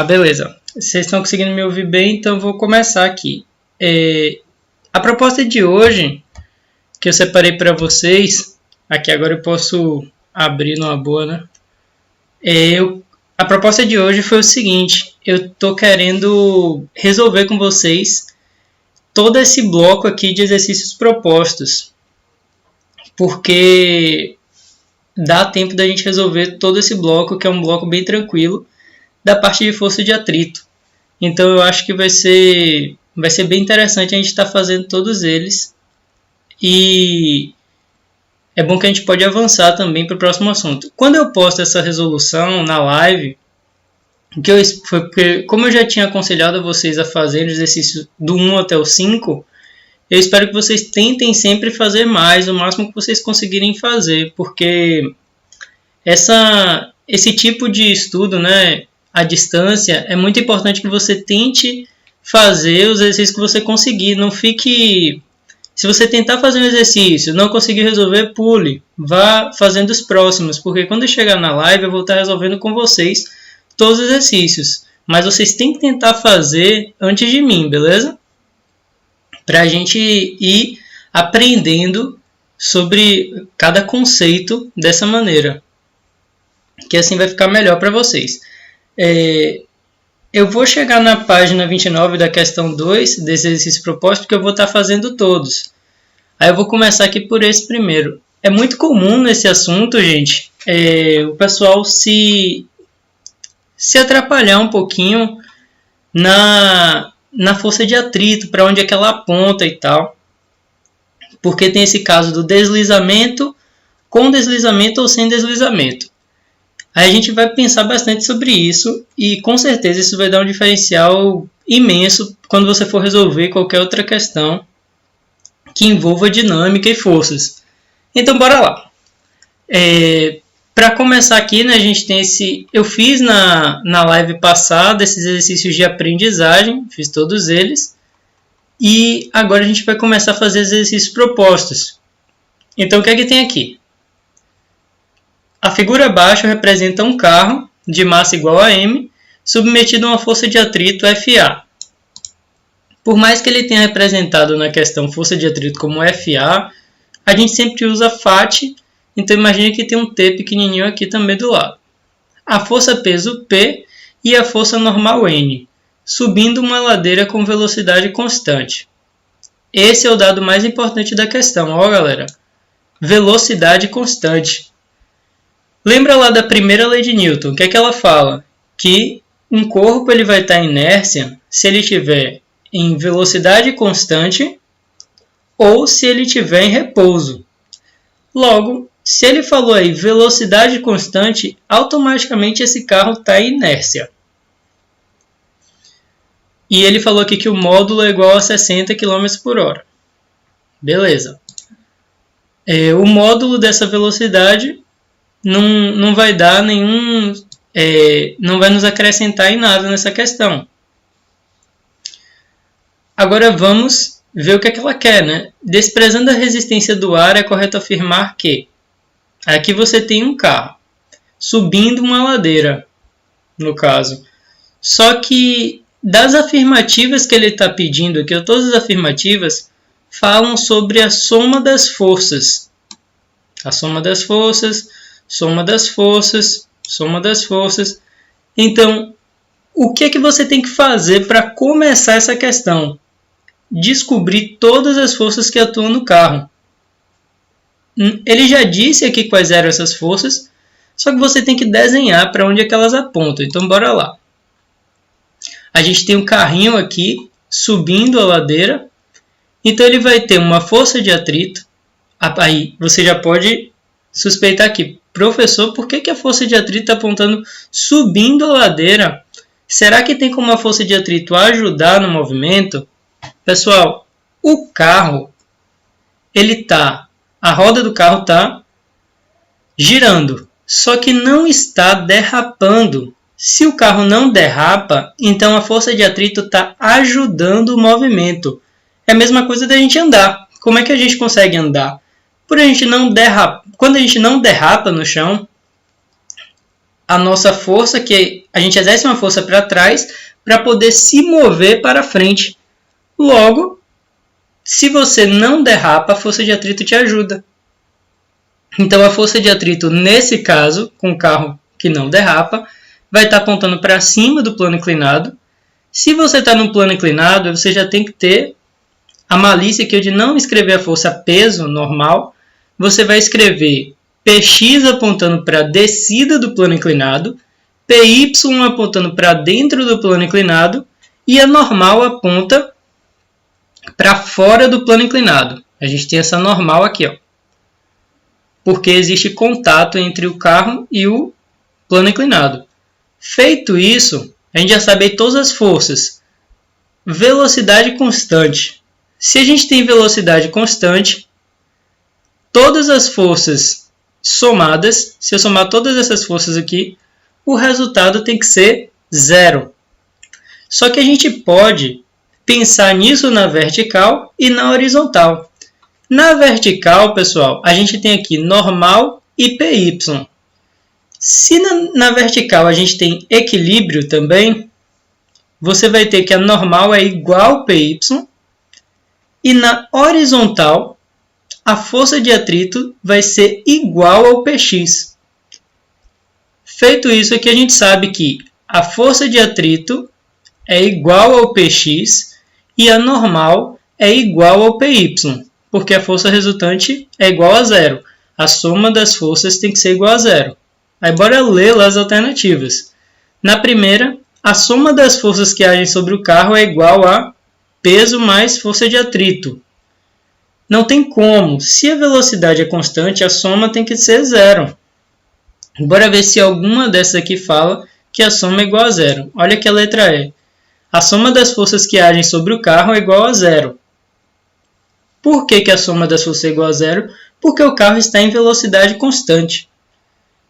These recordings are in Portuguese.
Beleza. Vocês estão conseguindo me ouvir bem, então eu vou começar aqui. A proposta de hoje, que eu separei para vocês, aqui agora eu posso abrir numa boa, né? A proposta de hoje foi o seguinte: eu estou querendo resolver com vocês todo esse bloco aqui de exercícios propostos, porque dá tempo da gente resolver todo esse bloco, que é um bloco bem tranquilo, da parte de força de atrito. Então eu acho que vai ser bem interessante a gente estar fazendo todos eles. E é bom que a gente pode avançar também para o próximo assunto. Quando eu posto essa resolução na live, foi porque, como eu já tinha aconselhado a vocês a fazer o exercício do 1 até o 5, eu espero que vocês tentem sempre fazer mais, o máximo que vocês conseguirem fazer, porque esse tipo de estudo, né, à distância, é muito importante que você tente fazer os exercícios que você conseguir. Não fique... Se você tentar fazer um exercício, não conseguir resolver, pule. Vá fazendo os próximos, porque quando eu chegar na live eu vou estar resolvendo com vocês todos os exercícios. Mas vocês têm que tentar fazer antes de mim, beleza? Para a gente ir aprendendo sobre cada conceito dessa maneira, que assim vai ficar melhor para vocês. Eu vou chegar na página 29 da questão 2 desse exercício proposto, porque eu vou estar fazendo todos. Aí eu vou começar aqui por esse primeiro. É muito comum nesse assunto, gente, o pessoal se atrapalhar um pouquinho na força de atrito, para onde é que ela aponta e tal. Porque tem esse caso do deslizamento, com deslizamento ou sem deslizamento. Aí a gente vai pensar bastante sobre isso e com certeza isso vai dar um diferencial imenso quando você for resolver qualquer outra questão que envolva dinâmica e forças. Então bora lá. Para começar aqui, né, a gente tem eu fiz na live passada esses exercícios de aprendizagem, fiz todos eles. E agora a gente vai começar a fazer exercícios propostos. Então o que é que tem aqui? A figura abaixo representa um carro de massa igual a M, submetido a uma força de atrito FA. Por mais que ele tenha representado na questão força de atrito como FA, a gente sempre usa FAT, então imagine que tem um T pequenininho aqui também do lado. A força peso P e a força normal N, subindo uma ladeira com velocidade constante. Esse é o dado mais importante da questão, ó galera. Velocidade constante. Lembra lá da primeira lei de Newton? O que é que ela fala? Que um corpo ele vai estar em inércia se ele estiver em velocidade constante ou se ele estiver em repouso. Logo, se ele falou aí velocidade constante, automaticamente esse carro está em inércia. E ele falou aqui que o módulo é igual a 60 km por hora. Beleza. O módulo dessa velocidade não vai dar nenhum... não vai nos acrescentar em nada nessa questão. Agora vamos ver o que é que ela quer, né? Desprezando a resistência do ar, é correto afirmar que... Aqui você tem um carro subindo uma ladeira, no caso. Só que das afirmativas que ele está pedindo aqui, todas as afirmativas falam sobre a soma das forças. A soma das forças, soma das forças, soma das forças. Então, o que é que você tem que fazer para começar essa questão? Descobrir todas as forças que atuam no carro. Ele já disse aqui quais eram essas forças, só que você tem que desenhar para onde é que elas apontam. Então, bora lá. A gente tem um carrinho aqui subindo a ladeira. Então, ele vai ter uma força de atrito. Aí, você já pode suspeitar aqui. Professor, por que a força de atrito está apontando subindo a ladeira? Será que tem como a força de atrito ajudar no movimento? Pessoal, o carro, a roda do carro está girando, só que não está derrapando. Se o carro não derrapa, então a força de atrito está ajudando o movimento. É a mesma coisa da gente andar. Como é que a gente consegue andar? Quando a gente não derrapa no chão, a nossa força, que a gente exerce uma força para trás para poder se mover para frente. Logo, se você não derrapa, a força de atrito te ajuda. Então, a força de atrito, nesse caso, com o carro que não derrapa, vai estar apontando para cima do plano inclinado. Se você está no plano inclinado, você já tem que ter a malícia aqui de não escrever a força peso normal. Você vai escrever Px apontando para a descida do plano inclinado, Py apontando para dentro do plano inclinado e a normal aponta para fora do plano inclinado. A gente tem essa normal aqui, ó, porque existe contato entre o carro e o plano inclinado. Feito isso, a gente já sabe todas as forças. Velocidade constante. Se a gente tem velocidade constante, todas as forças somadas, se eu somar todas essas forças aqui, o resultado tem que ser zero. Só que a gente pode pensar nisso na vertical e na horizontal. Na vertical, pessoal, a gente tem aqui normal e Py. Se na vertical a gente tem equilíbrio também, você vai ter que a normal é igual a Py e na horizontal a força de atrito vai ser igual ao Px. Feito isso aqui, a gente sabe que a força de atrito é igual ao Px e a normal é igual ao Py, porque a força resultante é igual a zero. A soma das forças tem que ser igual a zero. Aí bora ler as alternativas. Na primeira, a soma das forças que agem sobre o carro é igual a peso mais força de atrito. Não tem como. Se a velocidade é constante, a soma tem que ser zero. Bora ver se alguma dessas aqui fala que a soma é igual a zero. Olha que a letra E. A soma das forças que agem sobre o carro é igual a zero. Por que a soma das forças é igual a zero? Porque o carro está em velocidade constante.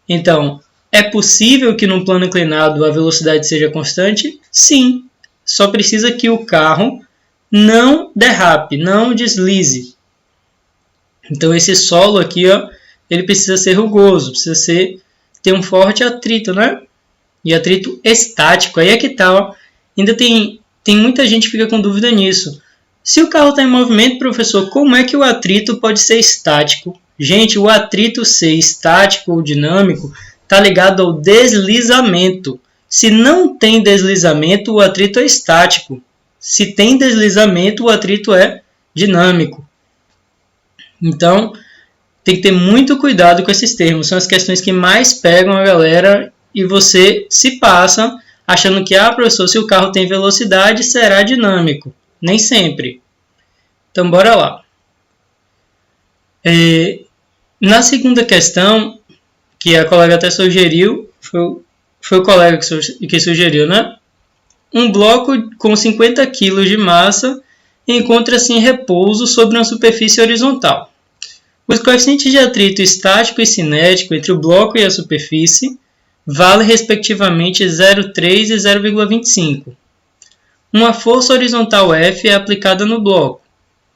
Então, é possível que no plano inclinado a velocidade seja constante? Sim. Só precisa que o carro não derrape, não deslize. Então, esse solo aqui, ó, ele precisa ser rugoso, precisa ter um forte atrito, né? E atrito estático. Aí é que tá, ó. Ainda tem muita gente que fica com dúvida nisso. Se o carro está em movimento, professor, como é que o atrito pode ser estático? Gente, o atrito ser estático ou dinâmico está ligado ao deslizamento. Se não tem deslizamento, o atrito é estático. Se tem deslizamento, o atrito é dinâmico. Então, tem que ter muito cuidado com esses termos. São as questões que mais pegam a galera e você se passa achando que, professor, se o carro tem velocidade, será dinâmico. Nem sempre. Então, bora lá. Na segunda questão, que a colega até sugeriu, foi o colega que sugeriu, né? Um bloco com 50 kg de massa encontra-se em repouso sobre uma superfície horizontal. Os coeficientes de atrito estático e cinético entre o bloco e a superfície valem respectivamente 0,3 e 0,25. Uma força horizontal F é aplicada no bloco.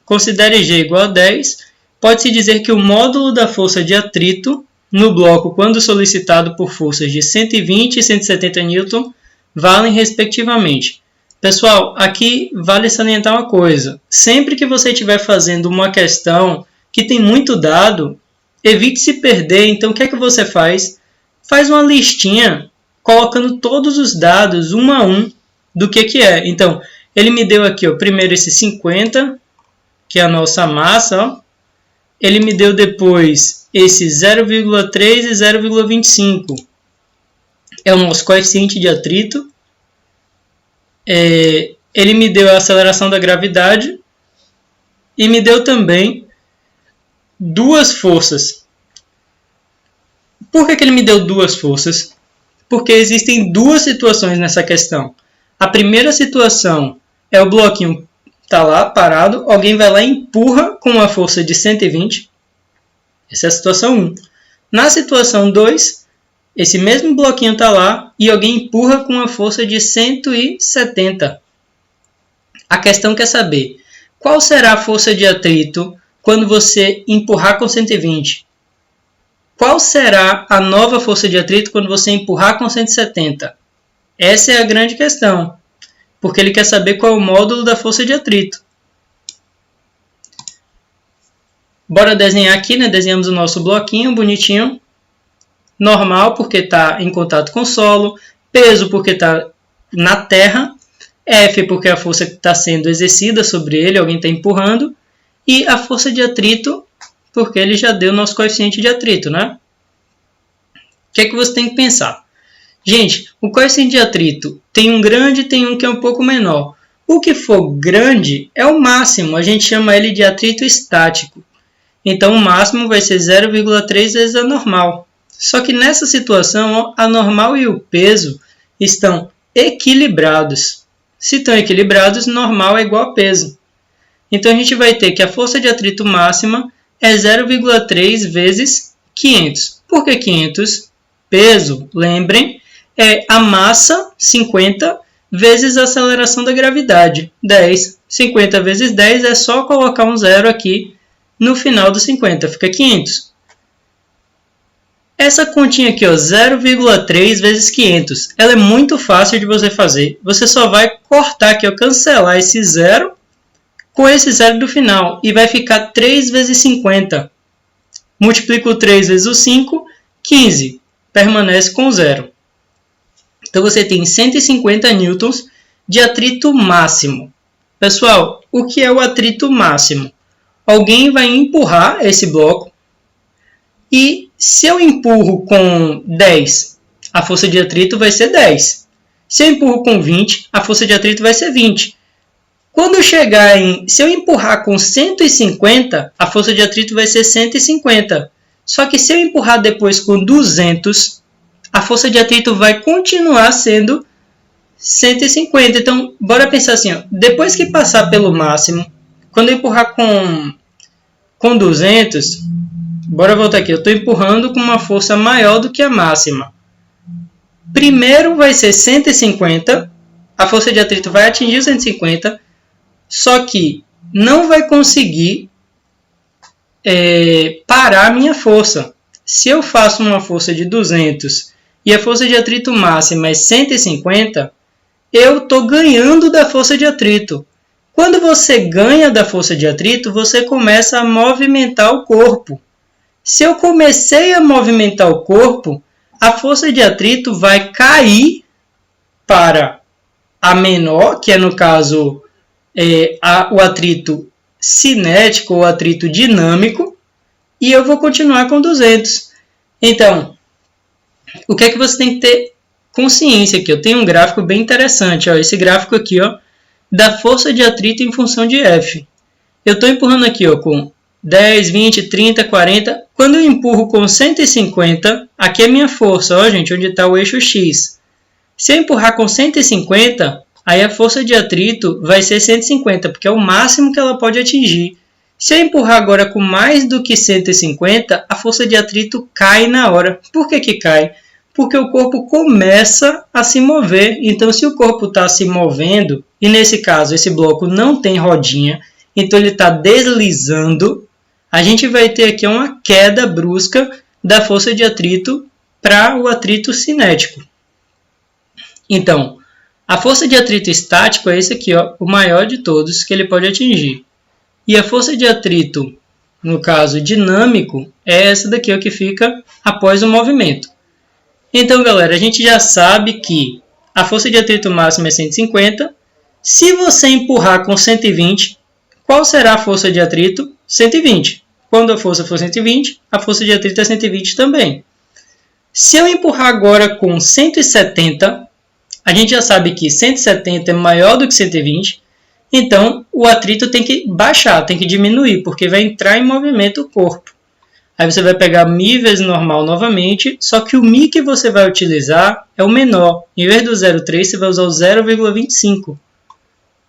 Considere G igual a 10. Pode-se dizer que o módulo da força de atrito no bloco, quando solicitado por forças de 120 e 170 N, valem respectivamente. Pessoal, aqui vale salientar uma coisa. Sempre que você estiver fazendo uma questão que tem muito dado, evite se perder. Então, o que é que você faz? Faz uma listinha colocando todos os dados, um a um, do que é. Então, ele me deu aqui, ó, primeiro esse 50, que é a nossa massa. Ó. Ele me deu depois esse 0,3 e 0,25. É o nosso coeficiente de atrito. Ele me deu a aceleração da gravidade. E me deu também duas forças. Por que ele me deu duas forças? Porque existem duas situações nessa questão. A primeira situação é o bloquinho tá lá parado, alguém vai lá e empurra com uma força de 120. Essa é a situação 1. Na situação 2, esse mesmo bloquinho está lá e alguém empurra com uma força de 170. A questão quer saber qual será a força de atrito quando você empurrar com 120. Qual será a nova força de atrito quando você empurrar com 170? Essa é a grande questão, porque ele quer saber qual é o módulo da força de atrito. Bora desenhar aqui, né? Desenhamos o nosso bloquinho bonitinho. Normal, porque está em contato com o solo. Peso, porque está na terra. F, porque é a força que está sendo exercida sobre ele, alguém está empurrando. E a força de atrito, porque ele já deu o nosso coeficiente de atrito, né? O que é que você tem que pensar? Gente, o coeficiente de atrito tem um grande e tem um que é um pouco menor. O que for grande é o máximo, a gente chama ele de atrito estático. Então, o máximo vai ser 0,3 vezes a normal. Só que nessa situação, a normal e o peso estão equilibrados. Se estão equilibrados, normal é igual a peso. Então, a gente vai ter que a força de atrito máxima é 0,3 vezes 500. Por que 500? Peso, lembrem, é a massa, 50, vezes a aceleração da gravidade, 10. 50 vezes 10 é só colocar um zero aqui no final do 50, fica 500. Essa continha aqui, 0,3 vezes 500, ela é muito fácil de você fazer. Você só vai cortar aqui, cancelar esse zero com esse zero do final. E vai ficar 3 vezes 50. Multiplico 3 vezes o 5, 15. Permanece com zero. Então você tem 150 newtons de atrito máximo. Pessoal, o que é o atrito máximo? Alguém vai empurrar esse bloco e se eu empurro com 10, a força de atrito vai ser 10. Se eu empurro com 20, a força de atrito vai ser 20. Quando chegar se eu empurrar com 150, a força de atrito vai ser 150. Só que se eu empurrar depois com 200, a força de atrito vai continuar sendo 150. Então, bora pensar assim, depois que passar pelo máximo, quando eu empurrar com 200, bora voltar aqui, eu estou empurrando com uma força maior do que a máxima. Primeiro vai ser 150, a força de atrito vai atingir 150, só que não vai conseguir parar a minha força. Se eu faço uma força de 200 e a força de atrito máxima é 150, eu estou ganhando da força de atrito. Quando você ganha da força de atrito, você começa a movimentar o corpo. Se eu comecei a movimentar o corpo, a força de atrito vai cair para a menor, que é no caso o atrito cinético ou atrito dinâmico, e eu vou continuar com 200. Então, o que é que você tem que ter consciência aqui? Eu tenho um gráfico bem interessante, esse gráfico aqui, da força de atrito em função de F. Eu estou empurrando aqui com 10, 20, 30, 40. Quando eu empurro com 150, aqui é a minha força, gente, onde está o eixo X. Se eu empurrar com 150, aí a força de atrito vai ser 150, porque é o máximo que ela pode atingir. Se eu empurrar agora com mais do que 150, a força de atrito cai na hora. Por que que cai? Porque o corpo começa a se mover. Então, se o corpo está se movendo, e nesse caso esse bloco não tem rodinha, então ele está deslizando, a gente vai ter aqui uma queda brusca da força de atrito para o atrito cinético. Então, a força de atrito estático é esse aqui, o maior de todos que ele pode atingir. E a força de atrito, no caso dinâmico, é essa daqui, que fica após o movimento. Então, galera, a gente já sabe que a força de atrito máxima é 150. Se você empurrar com 120, qual será a força de atrito? 120. Quando a força for 120, a força de atrito é 120 também. Se eu empurrar agora com 170, a gente já sabe que 170 é maior do que 120, então o atrito tem que baixar, tem que diminuir, porque vai entrar em movimento o corpo. Aí você vai pegar μ vezes normal novamente, só que o μ que você vai utilizar é o menor. Em vez do 0,3, você vai usar o 0,25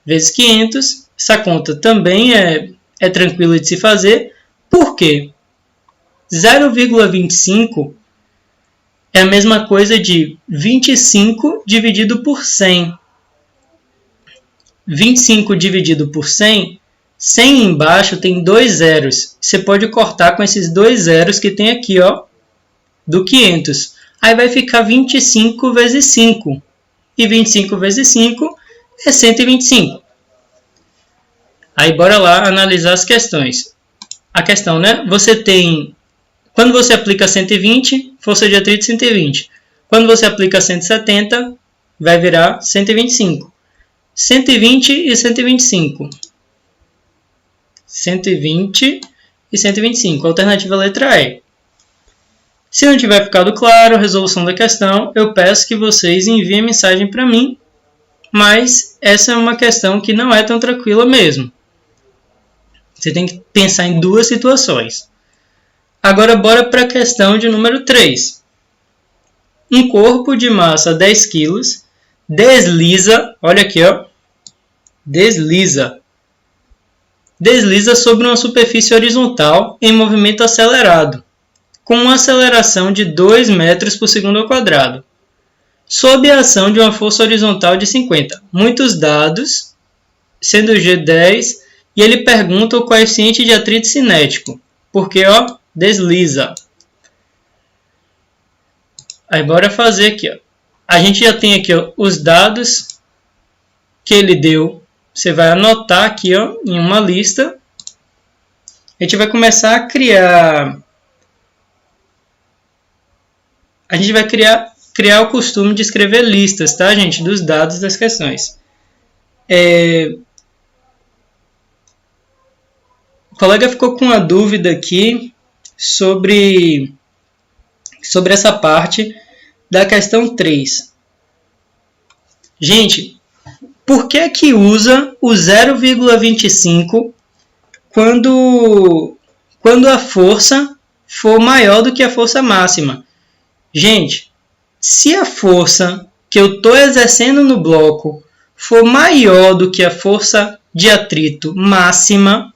vezes 500. Essa conta também é tranquila de se fazer. Por quê? 0,25 é a mesma coisa de 25 dividido por 100. 25 dividido por 100, 100 embaixo tem 2 zeros. Você pode cortar com esses 2 zeros que tem aqui, do 500. Aí vai ficar 25 vezes 5. E 25 vezes 5 é 125. Aí bora lá analisar as questões. A questão, né? Você tem... Quando você aplica 120, força de atrito 120. Quando você aplica 170, vai virar 125. 120 e 125. 120 e 125. Alternativa letra E. Se não tiver ficado claro a resolução da questão, eu peço que vocês enviem mensagem para mim, mas essa é uma questão que não é tão tranquila mesmo. Você tem que pensar em duas situações. Agora, bora para a questão de número 3. Um corpo de massa 10 kg desliza, olha aqui, ó, desliza sobre uma superfície horizontal em movimento acelerado, com uma aceleração de 2 metros por segundo ao quadrado, sob a ação de uma força horizontal de 50. Muitos dados, sendo G10, e ele pergunta o coeficiente de atrito cinético, porque, ó, desliza. Aí, bora fazer aqui, ó. A gente já tem aqui, ó, os dados que ele deu. Você vai anotar aqui, ó, em uma lista. A gente vai começar a criar... A gente vai criar o costume de escrever listas, tá, gente? Dos dados das questões. O colega ficou com uma dúvida aqui sobre essa parte da questão 3. Gente, por que usa o 0,25 quando a força for maior do que a força máxima? Gente, se a força que eu estou exercendo no bloco for maior do que a força de atrito máxima,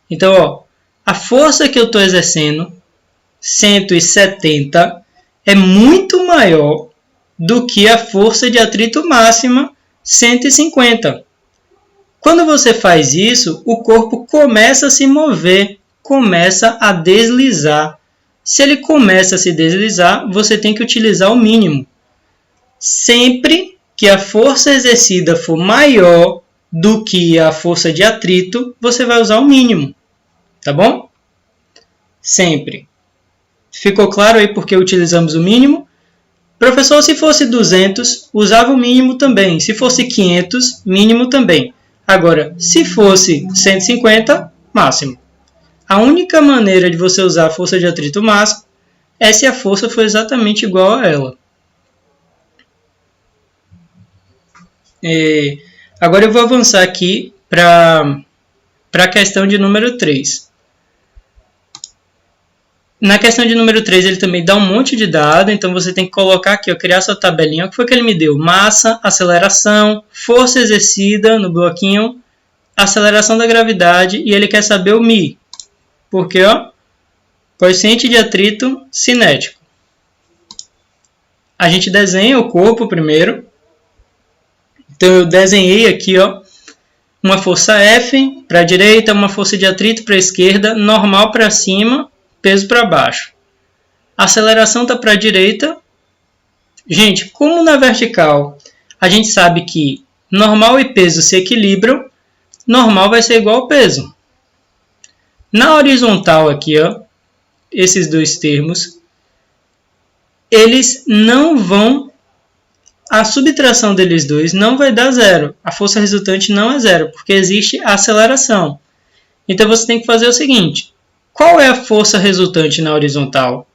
então, ó, a força que eu estou exercendo, 170, é muito maior do que a força de atrito máxima, 150. Quando você faz isso, o corpo começa a se mover, começa a deslizar. Se ele começa a se deslizar, você tem que utilizar o mínimo. Sempre que a força exercida for maior do que a força de atrito, você vai usar o mínimo. Tá bom? Sempre. Ficou claro aí porque utilizamos o mínimo? Professor, se fosse 200, usava o mínimo também. Se fosse 500, mínimo também. Agora, se fosse 150, máximo. A única maneira de você usar a força de atrito máximo é se a força for exatamente igual a ela. Agora eu vou avançar aqui para a questão de número 3. Na questão de número 3 ele também dá um monte de dado, então você tem que colocar aqui, ó, criar sua tabelinha. O que foi que ele me deu? Massa, aceleração, força exercida no bloquinho, aceleração da gravidade, e ele quer saber o μ. Porque, ó, coeficiente de atrito cinético. A gente desenha o corpo primeiro. Então eu desenhei aqui, ó, uma força F para a direita, uma força de atrito para a esquerda, normal para cima, peso para baixo. A aceleração está para a direita. Gente, como na vertical a gente sabe que normal e peso se equilibram, normal vai ser igual ao peso. Na horizontal aqui, ó, esses dois termos, eles não vão... A subtração deles dois não vai dar zero. A força resultante não é zero, porque existe a aceleração. Então você tem que fazer o seguinte. Qual é a força resultante na horizontal?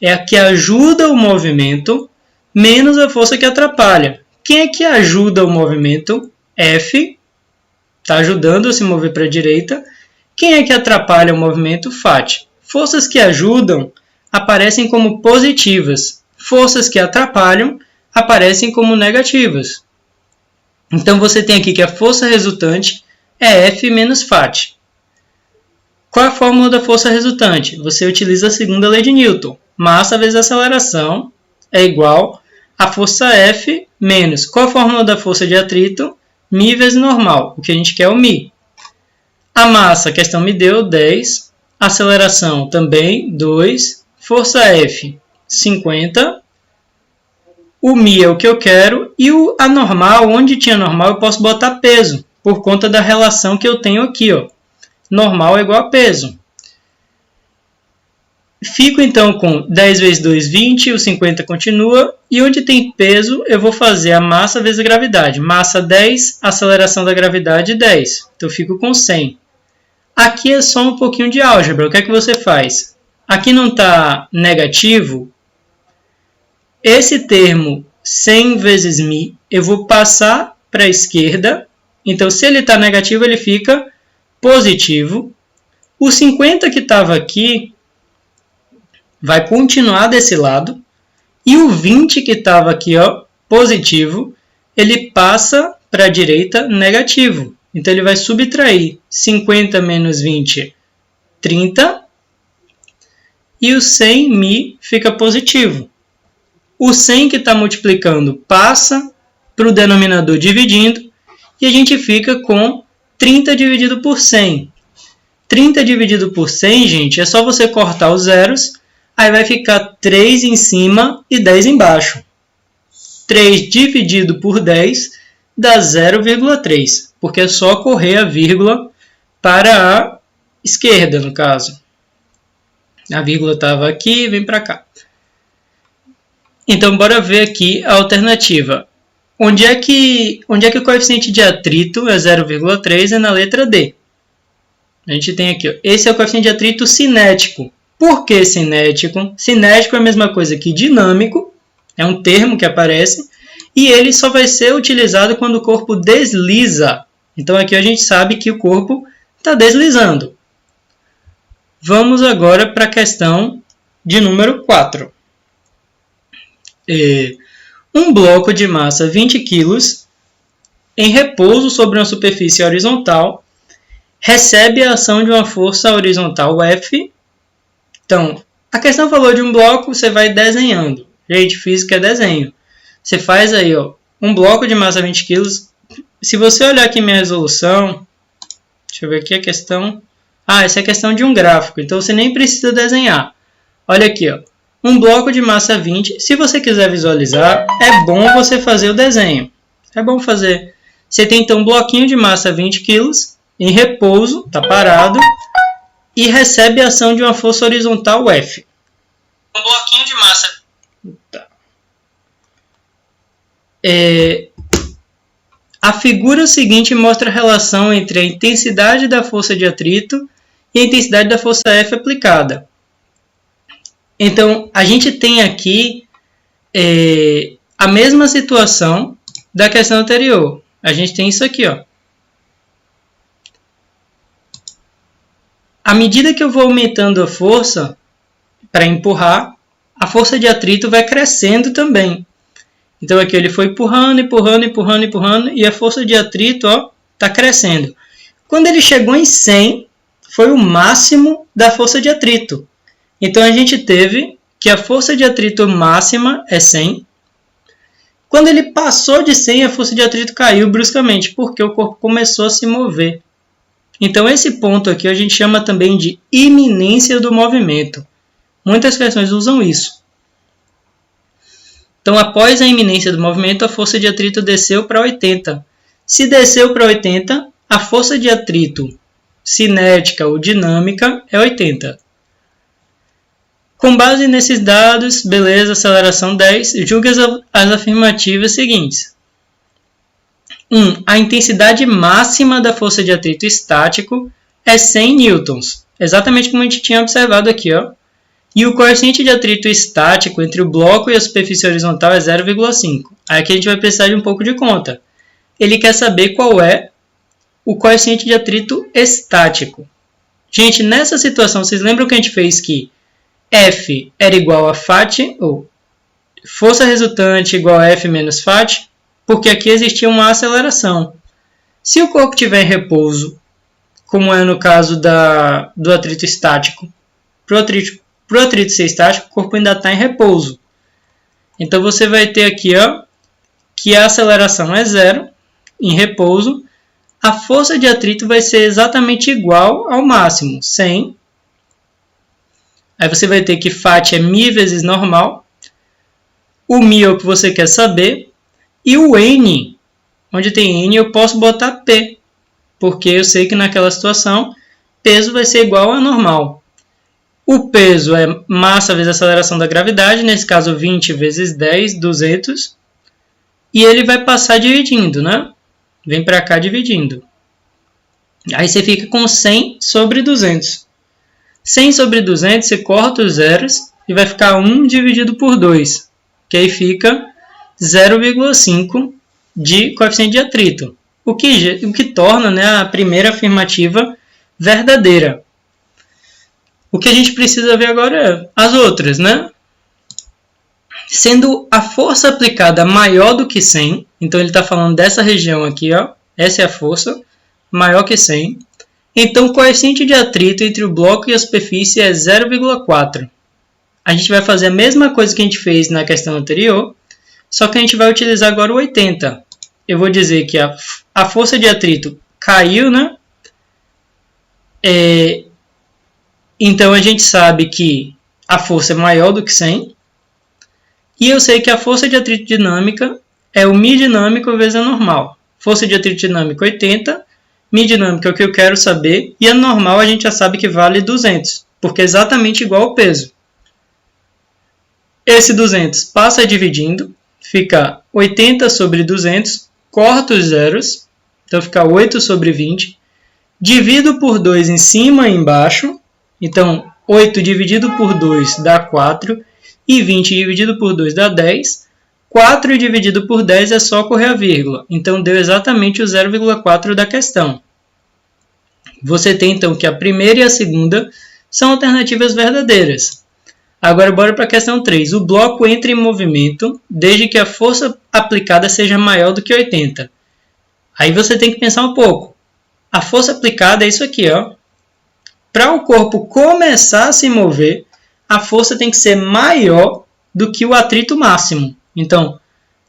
É a que ajuda o movimento menos a força que atrapalha. Quem é que ajuda o movimento? F. Está ajudando a se mover para a direita. Quem é que atrapalha o movimento? Φ. Forças que ajudam aparecem como positivas. Forças que atrapalham aparecem como negativas. Então você tem aqui que a força resultante é F menos Φ. Qual é a fórmula da força resultante? Você utiliza a segunda lei de Newton. Massa vezes aceleração é igual a força F menos... Qual a fórmula da força de atrito? μ vezes normal. O que a gente quer é o μ. A massa, a questão me deu 10. Aceleração também 2. Força F, 50. O Mi é o que eu quero. E o anormal, onde tinha normal, eu posso botar peso. Por conta da relação que eu tenho aqui. Ó. Normal é igual a peso. Fico então com 10 vezes 2, 20. O 50 continua. E onde tem peso, eu vou fazer a massa vezes a gravidade. Massa 10, aceleração da gravidade 10. Então eu fico com 100. Aqui é só um pouquinho de álgebra. O que é que você faz? Aqui não está negativo. Esse termo 100 vezes mi, eu vou passar para a esquerda. Então, se ele está negativo, ele fica positivo. O 50 que estava aqui vai continuar desse lado. E o 20 que estava aqui, ó, positivo, ele passa para a direita negativo. Então, ele vai subtrair 50 menos 20, 30. E o 100 mi fica positivo. O 100 que está multiplicando passa para o denominador dividindo. E a gente fica com 30 dividido por 100. 30 dividido por 100, gente, é só você cortar os zeros. Aí vai ficar 3 em cima e 10 embaixo. 3 dividido por 10 dá 0,3. Porque é só correr a vírgula para a esquerda, no caso. A vírgula estava aqui, vem para cá. Então, bora ver aqui a alternativa. Onde é que o coeficiente de atrito é 0,3? É na letra D. A gente tem aqui, ó, esse é o coeficiente de atrito cinético. Por que cinético? Cinético é a mesma coisa que dinâmico, é um termo que aparece, e ele só vai ser utilizado quando o corpo desliza. Então aqui a gente sabe que o corpo está deslizando. Vamos agora para a questão de número 4. Um bloco de massa 20 kg em repouso sobre uma superfície horizontal recebe a ação de uma força horizontal F. Então, a questão falou de um bloco, você vai desenhando. Gente, física é desenho. Você faz aí, ó, um bloco de massa 20 kg. Se você olhar aqui minha resolução, deixa eu ver aqui a questão. Essa é a questão de um gráfico, então você nem precisa desenhar. Olha aqui, ó, um bloco de massa 20. Se você quiser visualizar, é bom você fazer o desenho. É bom fazer. Você tem então um bloquinho de massa 20 kg em repouso, está parado, e recebe a ação de uma força horizontal F. Um bloquinho de massa. Tá. A figura seguinte mostra a relação entre a intensidade da força de atrito e a intensidade da força F aplicada. Então, a gente tem aqui a mesma situação da questão anterior. A gente tem isso aqui, ó. À medida que eu vou aumentando a força para empurrar, a força de atrito vai crescendo também. Então aqui ele foi empurrando, empurrando, empurrando, empurrando, e a força de atrito está crescendo. Quando ele chegou em 100, foi o máximo da força de atrito. Então a gente teve que a força de atrito máxima é 100. Quando ele passou de 100, a força de atrito caiu bruscamente, porque o corpo começou a se mover. Então esse ponto aqui a gente chama também de iminência do movimento. Muitas questões usam isso. Então, após a iminência do movimento, a força de atrito desceu para 80. Se desceu para 80, a força de atrito cinética ou dinâmica é 80. Com base nesses dados, beleza, aceleração 10, julgue as afirmativas seguintes. 1. A intensidade máxima da força de atrito estático é 100 newtons. Exatamente como a gente tinha observado aqui, ó. E o coeficiente de atrito estático entre o bloco e a superfície horizontal é 0,5. Aqui a gente vai precisar de um pouco de conta. Ele quer saber qual é o coeficiente de atrito estático. Gente, nessa situação, vocês lembram que a gente fez que F era igual a FAT, ou força resultante igual a F menos FAT, porque aqui existia uma aceleração. Se o corpo estiver em repouso, como é no caso do atrito estático, para o atrito ser estático, o corpo ainda está em repouso. Então você vai ter aqui, ó, que a aceleração é 0, em repouso. A força de atrito vai ser exatamente igual ao máximo, 100. Aí você vai ter que FAT é μ vezes normal. o μ é o que você quer saber, e o n, onde tem n, eu posso botar p, porque eu sei que naquela situação, peso vai ser igual a normal. O peso é massa vezes aceleração da gravidade, nesse caso 20 vezes 10, 200, e ele vai passar dividindo, né? Vem para cá dividindo. Aí você fica com 100 sobre 200. 100 sobre 200, você corta os zeros e vai ficar 1 dividido por 2, que aí fica 0,5 de coeficiente de atrito, o que torna, né, a primeira afirmativa verdadeira. O que a gente precisa ver agora é as outras, né? Sendo a força aplicada maior do que 100, então ele está falando dessa região aqui, ó, essa é a força, maior que 100. Então o coeficiente de atrito entre o bloco e a superfície é 0,4. A gente vai fazer a mesma coisa que a gente fez na questão anterior, só que a gente vai utilizar agora o 80. Eu vou dizer que a força de atrito caiu, né? Então a gente sabe que a força é maior do que 100. E eu sei que a força de atrito dinâmica é o μ dinâmico vezes a normal. Força de atrito dinâmica 80, μ dinâmica é o que eu quero saber, e a normal a gente já sabe que vale 200, porque é exatamente igual ao peso. Esse 200 passa dividindo, fica 80 sobre 200, corta os zeros, então fica 8 sobre 20, divido por 2 em cima e embaixo, então 8 dividido por 2 dá 4, e 20 dividido por 2 dá 10, 4 dividido por 10 é só correr a vírgula, então deu exatamente o 0,4 da questão. Você tem então que a primeira e a segunda são alternativas verdadeiras. Agora bora para a questão 3. O bloco entra em movimento desde que a força aplicada seja maior do que 80. Aí você tem que pensar um pouco. A força aplicada é isso aqui, ó. Para o corpo começar a se mover, a força tem que ser maior do que o atrito máximo. Então,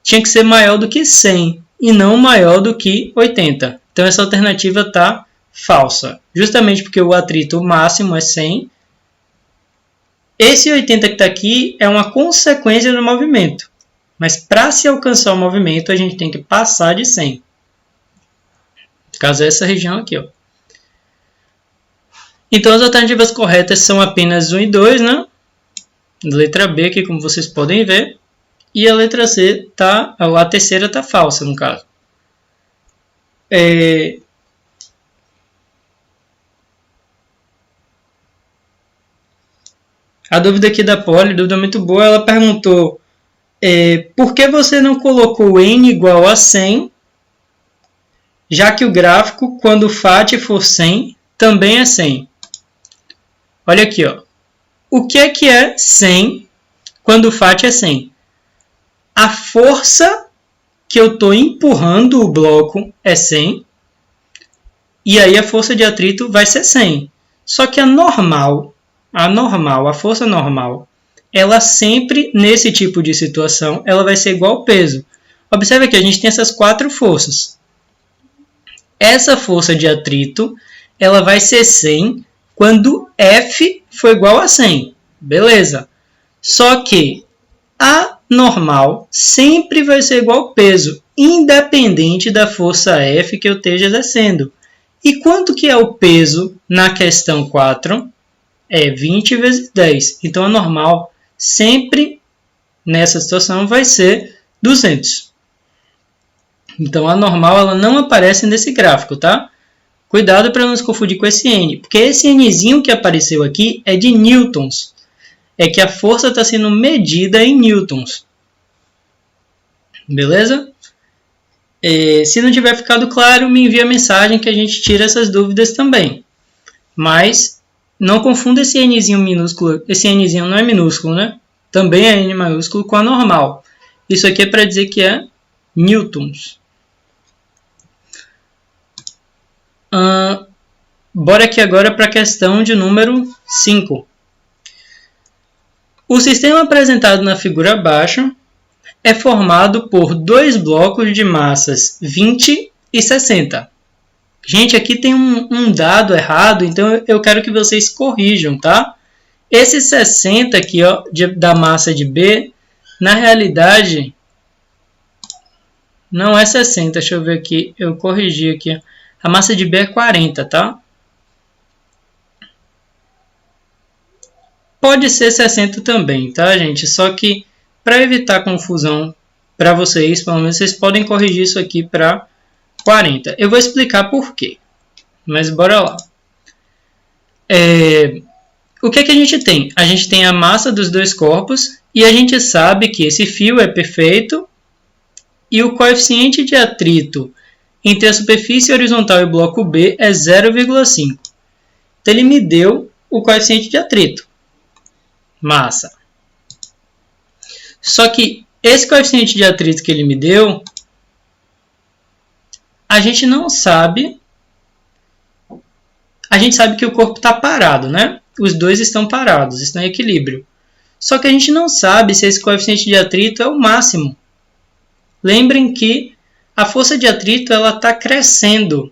tinha que ser maior do que 100 e não maior do que 80. Então, essa alternativa está falsa. Justamente porque o atrito máximo é 100. Esse 80 que está aqui é uma consequência do movimento. Mas para se alcançar o movimento, a gente tem que passar de 100. No caso, é essa região aqui, ó. Então, as alternativas corretas são apenas 1 e 2, né? Letra B aqui, como vocês podem ver. E a letra C, a terceira está falsa, no caso. A dúvida aqui da Polly, dúvida muito boa, ela perguntou por que você não colocou n igual a 100, já que o gráfico, quando o FAT for 100, também é 100. Olha aqui, ó. O que é 100 quando o FAT é 100? A força que eu estou empurrando o bloco é 100, e aí a força de atrito vai ser 100. Só que a força normal, ela sempre, nesse tipo de situação, ela vai ser igual ao peso. Observe que a gente tem essas 4 forças. Essa força de atrito, ela vai ser 100 quando F for igual a 100. Beleza. Só que a normal sempre vai ser igual ao peso, independente da força F que eu esteja exercendo. E quanto que é o peso na questão 4? É 20 vezes 10. Então, a normal sempre, nessa situação, vai ser 200. Então, a normal ela não aparece nesse gráfico, tá? Cuidado para não se confundir com esse N, porque esse Nzinho que apareceu aqui é de newtons. É que a força está sendo medida em newtons. Beleza? Se não tiver ficado claro, me envia mensagem que a gente tira essas dúvidas também. Mas não confunda esse Nzinho minúsculo. Esse Nzinho não é minúsculo, né? Também é N maiúsculo com a normal. Isso aqui é para dizer que é newtons. Bora aqui agora para a questão de número 5. O sistema apresentado na figura abaixo é formado por 2 blocos de massas 20 e 60. Gente, aqui tem um dado errado, então eu quero que vocês corrijam, tá? Esse 60 aqui, ó, da massa de B, Na realidade, não é 60, deixa eu ver aqui, eu corrigi aqui. A massa de B é 40, tá? Pode ser 60 também, tá, gente? Só que, para evitar confusão para vocês, pelo menos vocês podem corrigir isso aqui para 40. Eu vou explicar por quê, mas bora lá. O que é que a gente tem? A gente tem a massa dos dois corpos e a gente sabe que esse fio é perfeito e o coeficiente de atrito entre a superfície horizontal e o bloco B é 0,5. Então ele me deu o coeficiente de atrito, massa. Só que esse coeficiente de atrito que ele me deu, a gente não sabe. A gente sabe que o corpo está parado, né? Os dois estão parados, estão em equilíbrio. Só que a gente não sabe se esse coeficiente de atrito é o máximo. Lembrem que a força de atrito está crescendo.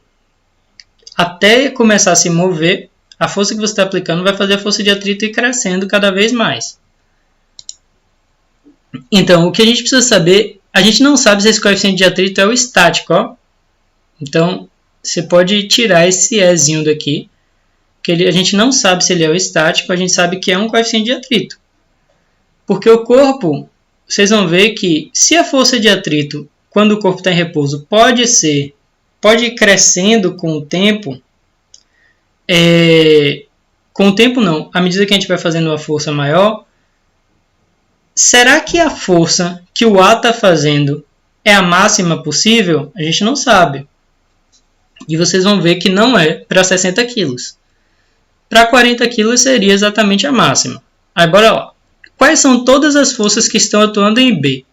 Até começar a se mover, a força que você está aplicando vai fazer a força de atrito ir crescendo cada vez mais. Então, o que a gente precisa saber, a gente não sabe se esse coeficiente de atrito é o estático. Ó. Então, você pode tirar esse Ezinho daqui, que a gente não sabe se ele é o estático, a gente sabe que é um coeficiente de atrito. Porque o corpo, vocês vão ver que se a força de atrito, quando o corpo está em repouso, pode ir crescendo com o tempo, com o tempo não, à medida que a gente vai fazendo uma força maior, será que a força que o A está fazendo é a máxima possível? A gente não sabe. E vocês vão ver que não é para 60 kg. Para 40 kg seria exatamente a máxima. Aí bora lá. Quais são todas as forças que estão atuando em B?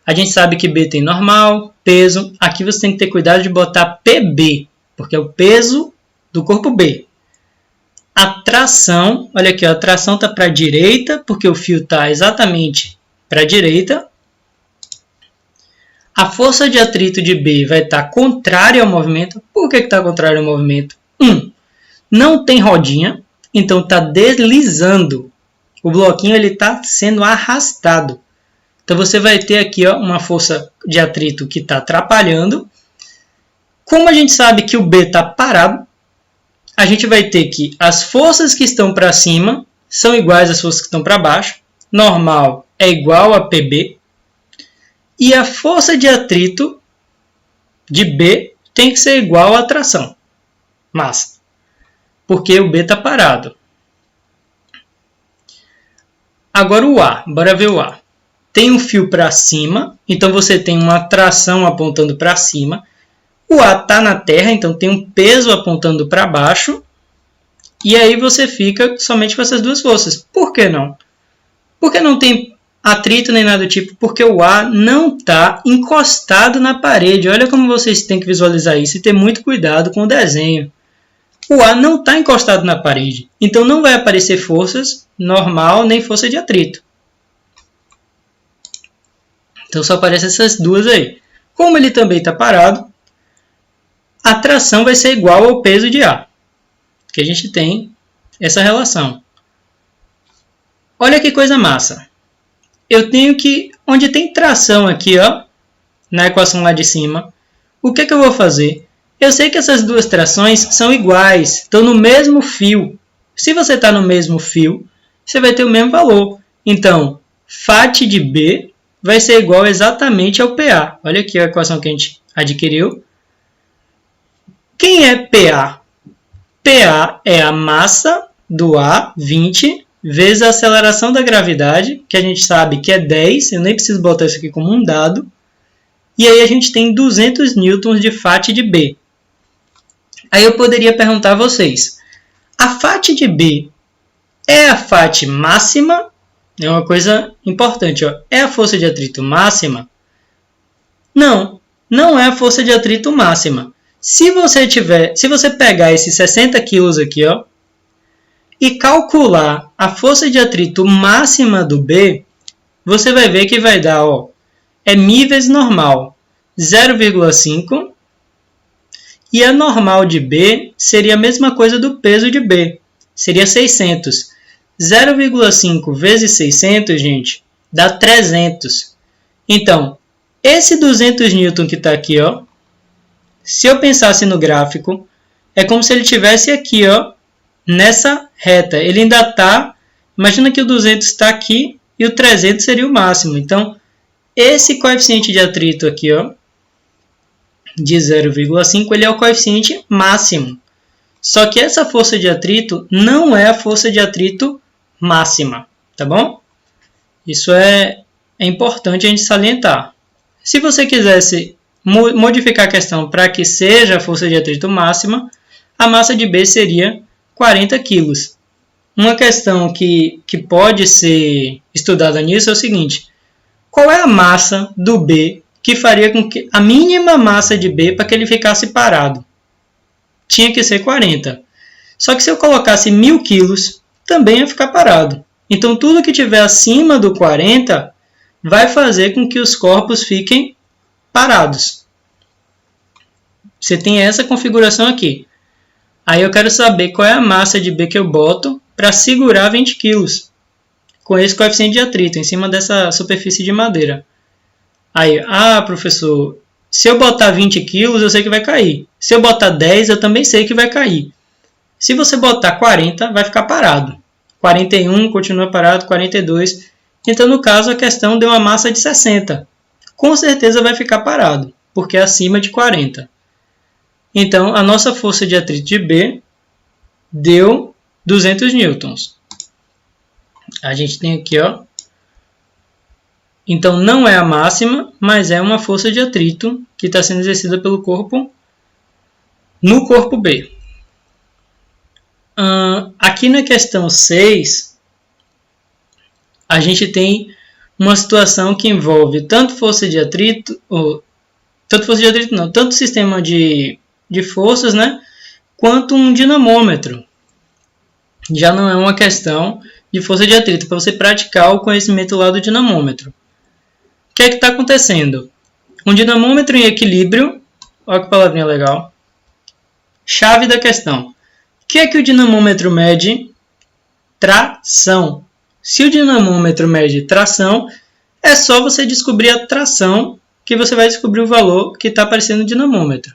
A gente sabe que B tem normal, peso. Aqui você tem que ter cuidado de botar PB, porque é o peso do corpo B. A tração, olha aqui, a tração está para a direita, porque o fio está exatamente para a direita. A força de atrito de B vai estar contrária ao movimento. Por que está contrária ao movimento? Não tem rodinha, então está deslizando. O bloquinho está sendo arrastado. Então você vai ter aqui uma força de atrito que está atrapalhando. Como a gente sabe que o B está parado, a gente vai ter que as forças que estão para cima são iguais às forças que estão para baixo. Normal é igual a PB. E a força de atrito de B tem que ser igual à tração. Massa. Porque o B está parado. Agora o A. Bora ver o A. Tem um fio para cima. Então você tem uma tração apontando para cima. O A está na terra. Então tem um peso apontando para baixo. E aí você fica somente com essas duas forças. Por que não? Porque não tem atrito nem nada do tipo, porque o A não está encostado na parede. Olha como vocês têm que visualizar isso e ter muito cuidado com o desenho. O A não está encostado na parede, então não vai aparecer forças normal nem força de atrito. Então só aparecem essas duas aí. Como ele também está parado, a tração vai ser igual ao peso de A, que a gente tem essa relação. Olha que coisa massa. Eu tenho que, onde tem tração aqui, na equação lá de cima, o que eu vou fazer? Eu sei que essas duas trações são iguais, estão no mesmo fio. Se você está no mesmo fio, você vai ter o mesmo valor. Então, FAT de B vai ser igual exatamente ao PA. Olha aqui a equação que a gente adquiriu. Quem é PA? PA é a massa do A, 20, vezes a aceleração da gravidade, que a gente sabe que é 10, eu nem preciso botar isso aqui como um dado. E aí a gente tem 200 newtons de FAT de B. Aí eu poderia perguntar a vocês, a FAT de B é a FAT máxima? É uma coisa importante, é a força de atrito máxima? Não, não é a força de atrito máxima. Se você pegar esses 60 kg aqui, e calcular a força de atrito máxima do B, você vai ver que vai dar, é μ vezes normal, 0,5, e a normal de B seria a mesma coisa do peso de B, seria 600. 0,5 vezes 600, gente, dá 300. Então, esse 200 Newton que está aqui, ó, se eu pensasse no gráfico, é como se ele estivesse aqui, ó, nessa reta. Ele ainda está, imagina que o 200 está aqui e o 300 seria o máximo. Então, esse coeficiente de atrito aqui, ó, de 0,5, ele é o coeficiente máximo. Só que essa força de atrito não é a força de atrito máxima, tá bom? Isso é importante a gente salientar. Se você quisesse modificar a questão para que seja a força de atrito máxima, a massa de B seria 40 kg. Uma questão que pode ser estudada nisso é o seguinte: qual é a massa do B que faria com que a mínima massa de B para que ele ficasse parado? Tinha que ser 40. Só que se eu colocasse 1000 kg, também ia ficar parado. Então, tudo que tiver acima do 40 vai fazer com que os corpos fiquem parados. Você tem essa configuração aqui. Aí eu quero saber qual é a massa de B que eu boto para segurar 20 kg com esse coeficiente de atrito em cima dessa superfície de madeira. Aí, professor, se eu botar 20 kg, eu sei que vai cair. Se eu botar 10, eu também sei que vai cair. Se você botar 40, vai ficar parado. 41 continua parado, 42. Então, no caso, a questão deu uma massa de 60. Com certeza vai ficar parado, porque é acima de 40. Então, a nossa força de atrito de B deu 200 newtons. A gente tem aqui, ó. Então, não é a máxima, mas é uma força de atrito que está sendo exercida pelo corpo no corpo B. Aqui na questão 6, a gente tem uma situação que envolve tanto sistema de forças, né, quanto um dinamômetro. Já não é uma questão de força de atrito, para você praticar o conhecimento lá do dinamômetro. O que é que está acontecendo? Um dinamômetro em equilíbrio, olha que palavrinha legal, chave da questão. O que é que o dinamômetro mede? Tração. Se o dinamômetro mede tração, é só você descobrir a tração que você vai descobrir o valor que está aparecendo no dinamômetro.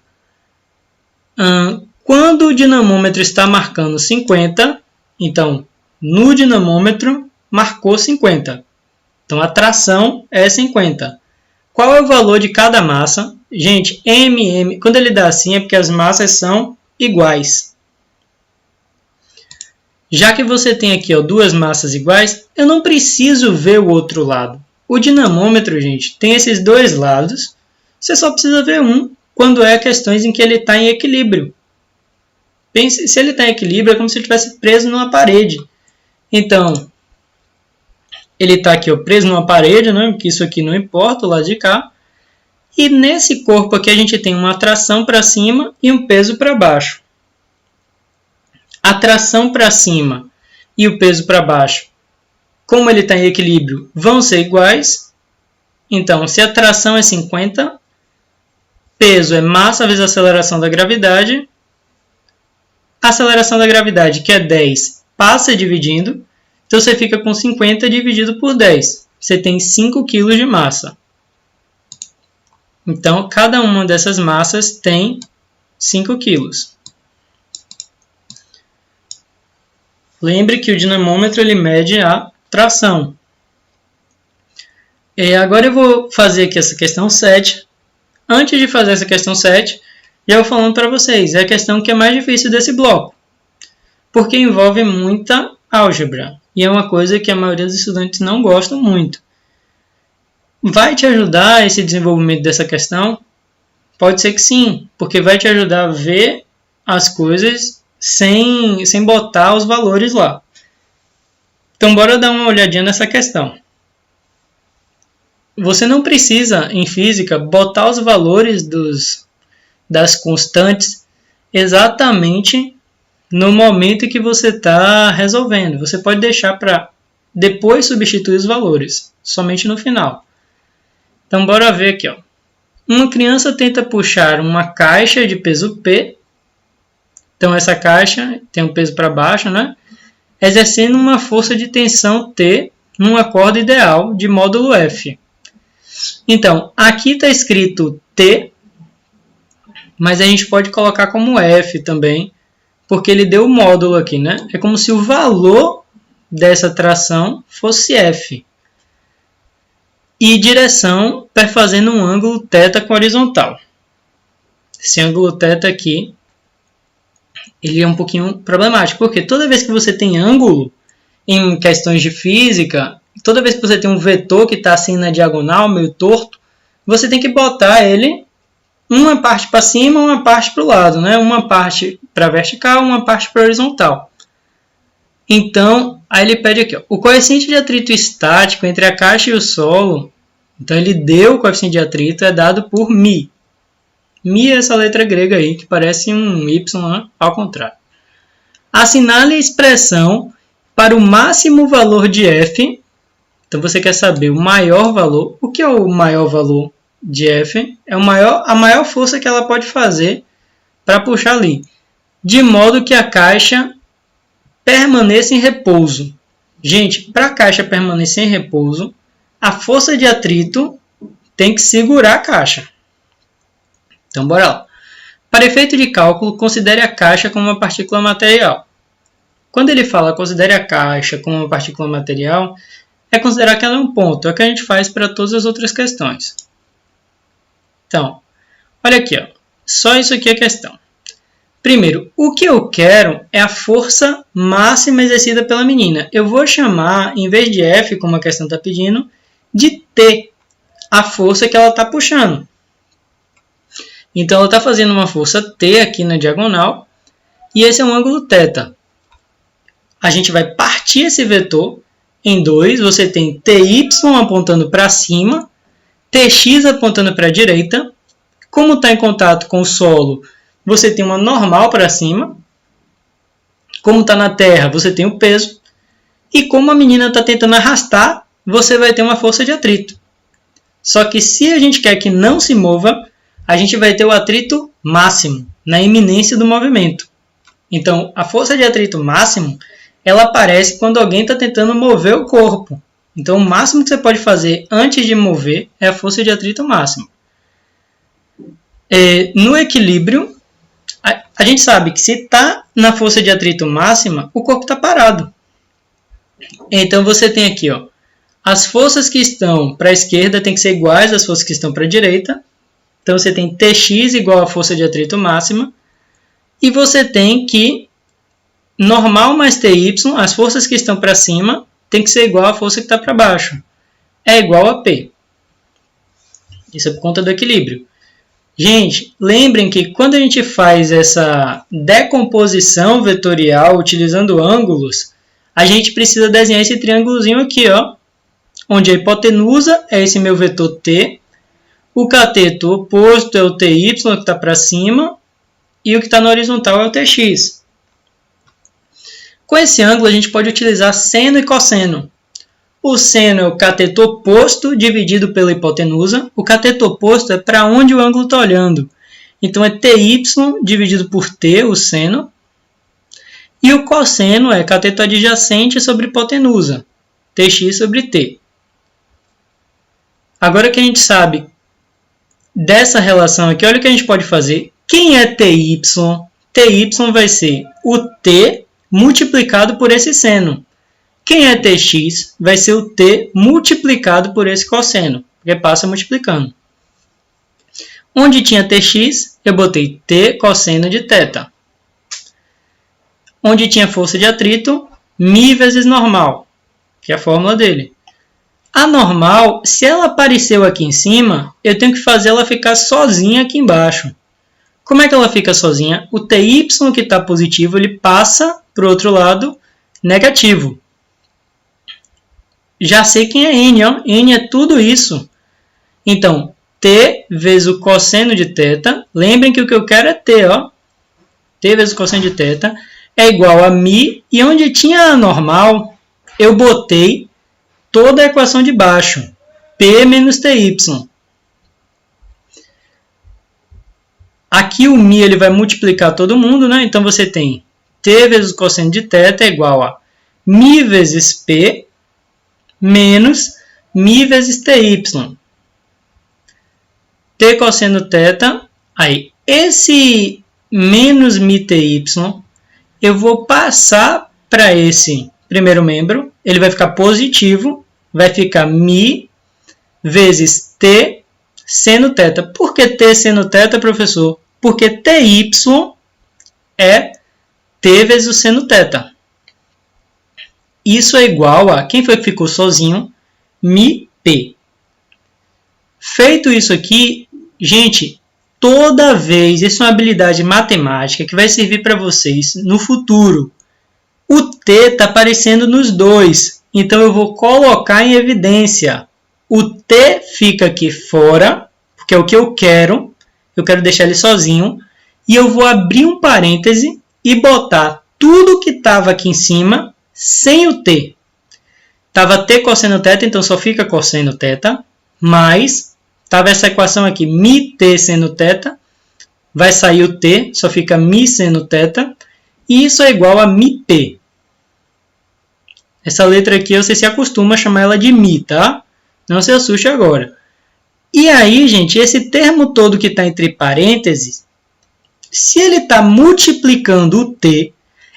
Quando o dinamômetro está marcando 50, então no dinamômetro marcou 50. Então a tração é 50. Qual é o valor de cada massa? Gente, MM, quando ele dá assim é porque as massas são iguais. Já que você tem aqui, ó, duas massas iguais, eu não preciso ver o outro lado. O dinamômetro, gente, tem esses dois lados. Você só precisa ver um quando é questões em que ele está em equilíbrio. Pense, se ele está em equilíbrio, é como se ele estivesse preso numa parede. Então, ele está aqui, ó, preso numa parede, né? Porque isso aqui não importa, o lado de cá. E nesse corpo aqui a gente tem uma tração para cima e um peso para baixo. A tração para cima e o peso para baixo, como ele está em equilíbrio, vão ser iguais. Então, se a tração é 50, peso é massa vezes a aceleração da gravidade. A aceleração da gravidade, que é 10, passa dividindo. Então, você fica com 50 dividido por 10. Você tem 5 kg de massa. Então, cada uma dessas massas tem 5 kg. Lembre que o dinamômetro ele mede a tração. Agora eu vou fazer aqui essa questão 7. Antes de fazer essa questão 7, já vou falando para vocês. É a questão que é mais difícil desse bloco. Porque envolve muita álgebra. E é uma coisa que a maioria dos estudantes não gostam muito. Vai te ajudar esse desenvolvimento dessa questão? Pode ser que sim. Porque vai te ajudar a ver as coisas sem botar os valores lá. Então, bora dar uma olhadinha nessa questão. Você não precisa, em física, botar os valores das constantes exatamente no momento que você está resolvendo. Você pode deixar para depois substituir os valores, somente no final. Então, bora ver aqui, ó. Uma criança tenta puxar uma caixa de peso P. Então, essa caixa tem um peso para baixo, né? Exercendo uma força de tensão T numa corda ideal de módulo F. Então, aqui está escrito T, mas a gente pode colocar como F também, porque ele deu o módulo aqui, né? É como se o valor dessa tração fosse F. E direção perfazendo um ângulo θ com horizontal. Esse ângulo θ aqui, ele é um pouquinho problemático, porque toda vez que você tem ângulo, em questões de física, toda vez que você tem um vetor que está assim na diagonal, meio torto, você tem que botar ele uma parte para cima, uma parte para o lado, né? Uma parte para vertical, uma parte para horizontal. Então, aí ele pede aqui, ó, o coeficiente de atrito estático entre a caixa e o solo, então ele deu o coeficiente de atrito, é dado por μ. μ é essa letra grega aí, que parece um Y, né? Ao contrário. Assinale a expressão para o máximo valor de F. Então, você quer saber o maior valor. O que é o maior valor de F? É a maior força que ela pode fazer para puxar ali. De modo que a caixa permaneça em repouso. Gente, para a caixa permanecer em repouso, a força de atrito tem que segurar a caixa. Então, bora lá. Para efeito de cálculo, considere a caixa como uma partícula material. Quando ele fala considere a caixa como uma partícula material, é considerar que ela é um ponto. É o que a gente faz para todas as outras questões. Então, olha aqui, ó. Só isso aqui é a questão. Primeiro, o que eu quero é a força máxima exercida pela menina. Eu vou chamar, em vez de F, como a questão está pedindo, de T, a força que ela está puxando. Então, ela está fazendo uma força T aqui na diagonal, e esse é um ângulo θ. A gente vai partir esse vetor em dois. Você tem TY apontando para cima, TX apontando para a direita. Como está em contato com o solo, você tem uma normal para cima. Como está na terra, você tem o peso. E como a menina está tentando arrastar, você vai ter uma força de atrito. Só que se a gente quer que não se mova, a gente vai ter o atrito máximo, na iminência do movimento. Então, a força de atrito máximo, ela aparece quando alguém está tentando mover o corpo. Então, o máximo que você pode fazer antes de mover é a força de atrito máximo. No equilíbrio, a gente sabe que se está na força de atrito máxima, o corpo está parado. Então, você tem aqui, ó, as forças que estão para a esquerda têm que ser iguais às forças que estão para a direita. Então, você tem Tx igual à força de atrito máxima. E você tem que normal mais Ty, as forças que estão para cima, tem que ser igual à força que está para baixo. É igual a P. Isso é por conta do equilíbrio. Gente, lembrem que quando a gente faz essa decomposição vetorial utilizando ângulos, a gente precisa desenhar esse triângulozinho aqui, ó, onde a hipotenusa é esse meu vetor T, o cateto oposto é o Ty, que está para cima, e o que está na horizontal é o Tx. Com esse ângulo, a gente pode utilizar seno e cosseno. O seno é o cateto oposto dividido pela hipotenusa. O cateto oposto é para onde o ângulo está olhando. Então, é Ty dividido por T, o seno. E o cosseno é cateto adjacente sobre hipotenusa, Tx sobre T. Agora que a gente sabe dessa relação aqui, olha o que a gente pode fazer. Quem é Ty? Ty vai ser o T multiplicado por esse seno. Quem é Tx? Vai ser o T multiplicado por esse cosseno, porque passa multiplicando. Onde tinha Tx, eu botei T cosseno de θ. Onde tinha força de atrito, μ vezes normal, que é a fórmula dele. A normal, se ela apareceu aqui em cima, eu tenho que fazer ela ficar sozinha aqui embaixo. Como é que ela fica sozinha? O Ty que está positivo, ele passa para o outro lado negativo. Já sei quem é N, ó. N é tudo isso. Então, T vezes o cosseno de θ. Lembrem que o que eu quero é T, ó. T vezes o cosseno de θ é igual a μ. E onde tinha a normal, eu botei toda a equação de baixo. P menos Ty. Aqui o μ ele vai multiplicar todo mundo, né? Então você tem T vezes o cosseno de θ é igual a μ vezes P menos mi vezes ty. T cosseno θ. Aí, esse menos mi ty, eu vou passar para esse primeiro membro. Ele vai ficar positivo. Vai ficar mi vezes t seno θ. Por que t seno θ, professor? Porque ty é t vezes o seno θ. Isso é igual a, quem foi que ficou sozinho? Mi p. Feito isso aqui, gente, toda vez, isso é uma habilidade matemática que vai servir para vocês no futuro. O t está aparecendo nos dois, então eu vou colocar em evidência. O t fica aqui fora, porque é o que eu quero deixar ele sozinho, e eu vou abrir um parêntese e botar tudo que estava aqui em cima sem o t. Estava t cosseno θ, então só fica cosseno θ, mais estava essa equação aqui, mi t seno θ, vai sair o t, só fica mi seno θ, e isso é igual a mi p. Essa letra aqui você se acostuma a chamar ela de mi, tá? Não se assuste agora. E aí, gente, esse termo todo que está entre parênteses, se ele está multiplicando o t,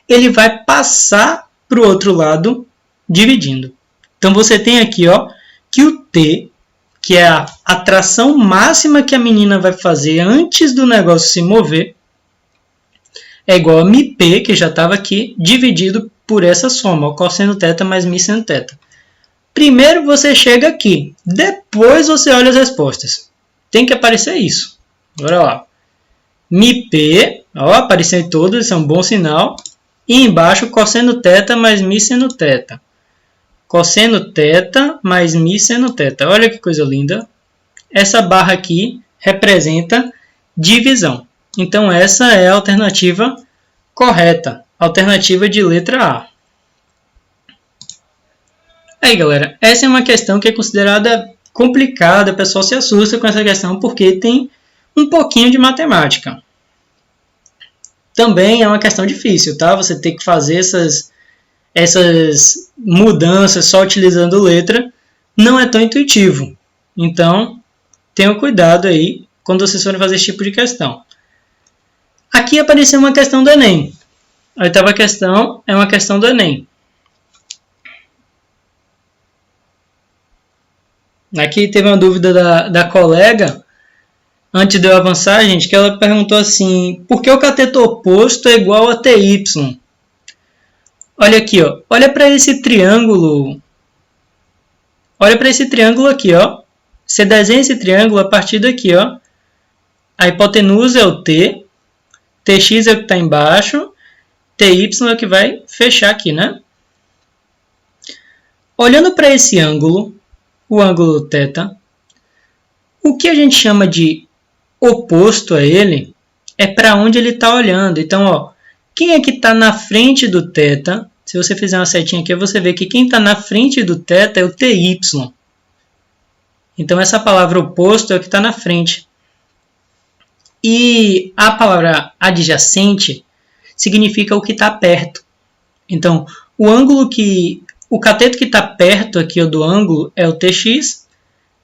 ele vai passar para o outro lado dividindo. Então, você tem aqui ó, que o t, que é a atração máxima que a menina vai fazer antes do negócio se mover, é igual a mi p, que já estava aqui, dividido por essa soma, o cosseno θ mais mi seno θ. Primeiro você chega aqui, depois você olha as respostas. Tem que aparecer isso. Bora lá. Mi p, ó, apareceu em todos, isso é um bom sinal. E embaixo, cosseno θ mais mi seno θ. Cosseno θ mais mi seno θ. Olha que coisa linda. Essa barra aqui representa divisão. Então, essa é a alternativa correta. Alternativa de letra A. Aí, galera, essa é uma questão que é considerada complicada. O pessoal se assusta com essa questão porque tem um pouquinho de matemática. Também é uma questão difícil, tá? Você tem que fazer essas mudanças só utilizando letra. Não é tão intuitivo. Então, tenham cuidado aí quando vocês forem fazer esse tipo de questão. Aqui apareceu uma questão do Enem. A oitava questão é uma questão do Enem. Aqui teve uma dúvida da colega, antes de eu avançar, gente, que ela perguntou assim, por que o cateto oposto é igual a TY? Olha aqui, ó. Olha para esse triângulo. Olha para esse triângulo aqui, ó. Você desenha esse triângulo a partir daqui, ó. A hipotenusa é o T, TX é o que está embaixo, TY é o que vai fechar aqui, né? Olhando para esse ângulo, o ângulo θ, o que a gente chama de oposto a ele é para onde ele está olhando. Então, ó, quem é que está na frente do θ? Se você fizer uma setinha aqui, você vê que quem está na frente do θ é o TY. Então, essa palavra oposto é o que está na frente. E a palavra adjacente significa o que está perto. Então, o cateto que está perto aqui do ângulo é o TX,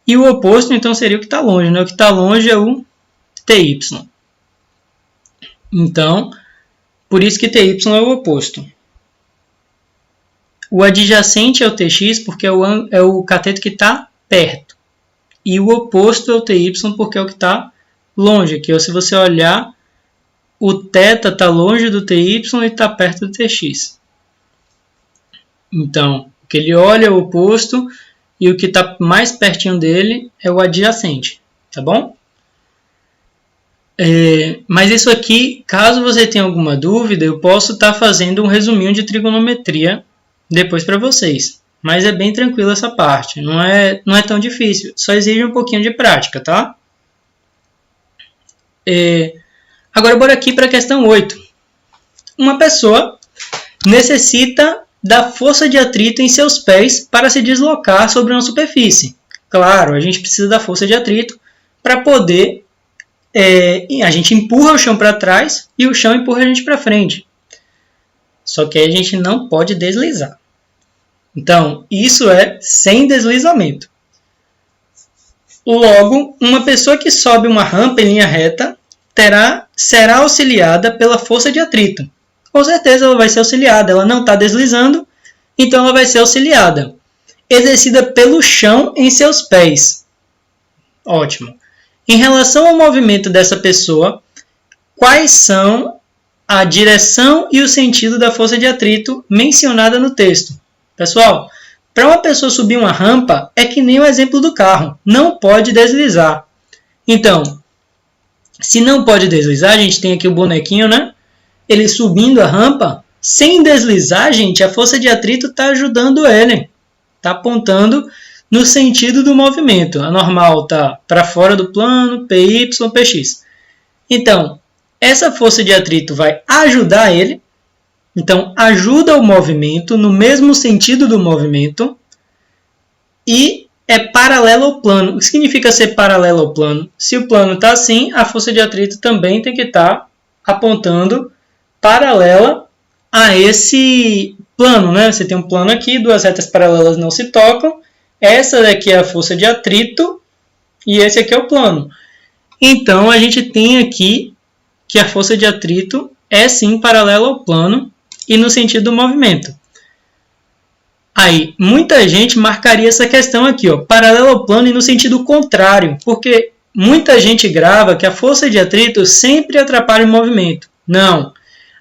e o oposto, então, seria o que está longe, né? O que está longe é o TY. Então, por isso que TY é o oposto. O adjacente é o TX, porque é o cateto que está perto. E o oposto é o TY, porque é o que está longe. Aqui, ó, se você olhar, o θ está longe do TY e está perto do TX. Então, o que ele olha é o oposto e o que está mais pertinho dele é o adjacente, tá bom? Mas isso aqui, caso você tenha alguma dúvida, eu posso estar fazendo um resuminho de trigonometria depois para vocês. Mas é bem tranquilo essa parte, não é tão difícil, só exige um pouquinho de prática, tá? Agora, bora aqui para a questão 8. Uma pessoa necessita da força de atrito em seus pés para se deslocar sobre uma superfície. Claro, a gente precisa da força de atrito para poder... a gente empurra o chão para trás e o chão empurra a gente para frente. Só que aí a gente não pode deslizar. Então, isso é sem deslizamento. Logo, uma pessoa que sobe uma rampa em linha reta será auxiliada pela força de atrito. Com certeza ela vai ser auxiliada, ela não está deslizando, então ela vai ser auxiliada. Exercida pelo chão em seus pés. Ótimo. Em relação ao movimento dessa pessoa, quais são a direção e o sentido da força de atrito mencionada no texto? Pessoal, para uma pessoa subir uma rampa, é que nem o exemplo do carro. Não pode deslizar. Então, se não pode deslizar, a gente tem aqui o bonequinho, né? Ele subindo a rampa, sem deslizar, gente, a força de atrito está ajudando ele. Está apontando no sentido do movimento. A normal está para fora do plano, PY, PX. Então, essa força de atrito vai ajudar ele. Então, ajuda o movimento no mesmo sentido do movimento e é paralelo ao plano. O que significa ser paralelo ao plano? Se o plano está assim, a força de atrito também tem que estar apontando paralela a esse plano, né? Você tem um plano aqui, duas retas paralelas não se tocam. Essa daqui é a força de atrito e esse aqui é o plano. Então, a gente tem aqui que a força de atrito é sim paralela ao plano e no sentido do movimento. Aí, muita gente marcaria essa questão aqui, ó, paralelo ao plano e no sentido contrário, porque muita gente grava que a força de atrito sempre atrapalha o movimento. Não,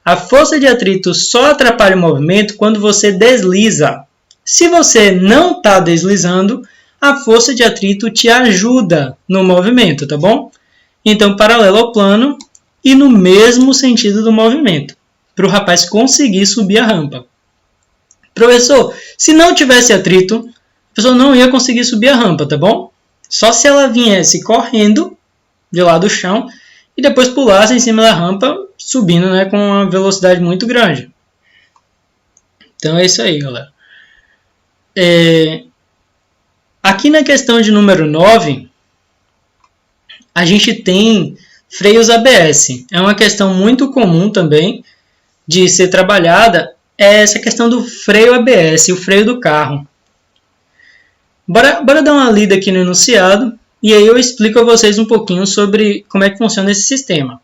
a força de atrito só atrapalha o movimento quando você desliza. Se você não está deslizando, a força de atrito te ajuda no movimento, tá bom? Então, paralelo ao plano e no mesmo sentido do movimento, para o rapaz conseguir subir a rampa. Professor, se não tivesse atrito, a pessoa não ia conseguir subir a rampa, tá bom? Só se ela viesse correndo de lá do chão e depois pulasse em cima da rampa, subindo, né, com uma velocidade muito grande. Então é isso aí, galera. Aqui na questão de número 9, a gente tem freios ABS. É uma questão muito comum também de ser trabalhada, é essa questão do freio ABS, o freio do carro. Bora dar uma lida aqui no enunciado e aí eu explico a vocês um pouquinho sobre como é que funciona esse sistema.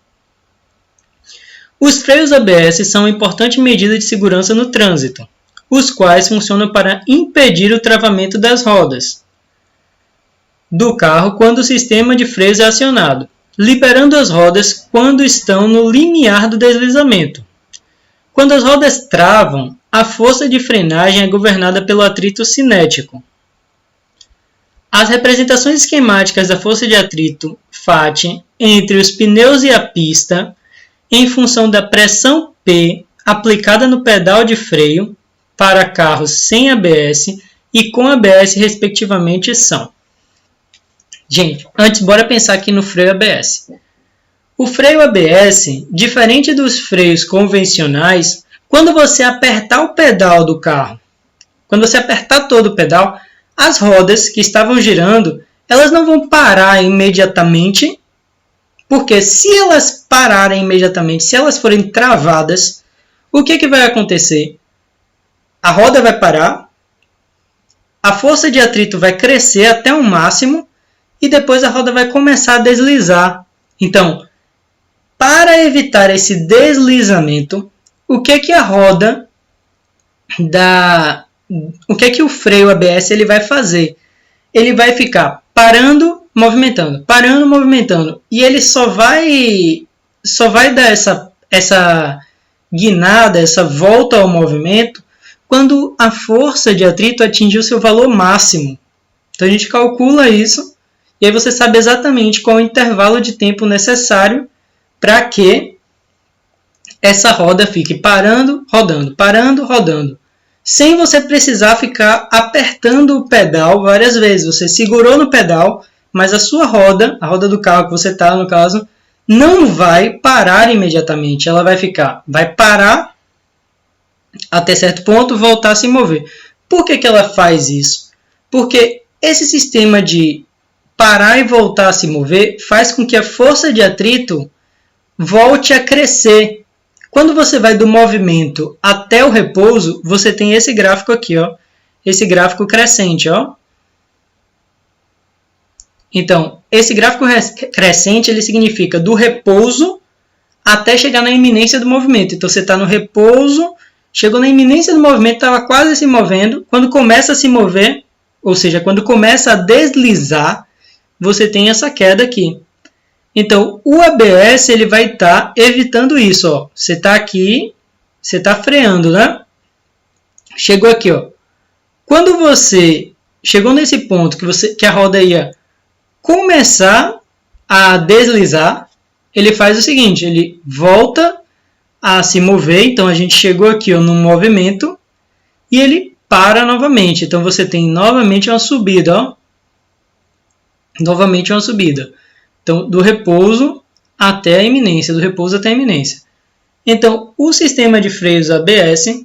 Os freios ABS são uma importante medida de segurança no trânsito, os quais funcionam para impedir o travamento das rodas do carro quando o sistema de freios é acionado, liberando as rodas quando estão no limiar do deslizamento. Quando as rodas travam, a força de frenagem é governada pelo atrito cinético. As representações esquemáticas da força de atrito FAT entre os pneus e a pista, em função da pressão P aplicada no pedal de freio para carros sem ABS e com ABS, respectivamente, são. Gente, antes bora pensar aqui no freio ABS. O freio ABS, diferente dos freios convencionais, quando você apertar o pedal do carro, quando você apertar todo o pedal, as rodas que estavam girando, elas não vão parar imediatamente, porque se elas pararem imediatamente, se elas forem travadas, o que vai acontecer? A roda vai parar, a força de atrito vai crescer até o máximo e depois a roda vai começar a deslizar. Então, para evitar esse deslizamento, o que a roda o que o freio ABS ele vai fazer? Ele vai ficar parando, movimentando, parando, movimentando, e ele só vai dar essa guinada, essa volta ao movimento quando a força de atrito atingir o seu valor máximo. Então a gente calcula isso e aí você sabe exatamente qual é o intervalo de tempo necessário para que essa roda fique parando, rodando, sem você precisar ficar apertando o pedal várias vezes. Você segurou no pedal, mas a sua roda, a roda do carro que você está, no caso, não vai parar imediatamente. Ela vai parar até certo ponto, voltar a se mover. Por que ela faz isso? Porque esse sistema de parar e voltar a se mover faz com que a força de atrito volte a crescer. Quando você vai do movimento até o repouso, você tem esse gráfico aqui, ó. esse gráfico crescente, ó. Então, esse gráfico crescente, ele significa do repouso até chegar na iminência do movimento. Então, você está no repouso, chegou na iminência do movimento, estava quase se movendo. Quando começa a se mover, ou seja, quando começa a deslizar, você tem essa queda aqui. Então, o ABS ele vai estar evitando isso. Ó. Você está aqui, você está freando, né? Chegou aqui. Ó. Quando você chegou nesse ponto que a roda ia começar a deslizar, ele faz o seguinte, ele volta a se mover. Então, a gente chegou aqui ó, no movimento e ele para novamente. Então, você tem novamente uma subida. Ó. Novamente uma subida. Então, do repouso até a iminência. Do repouso até a iminência. Então, o sistema de freios ABS,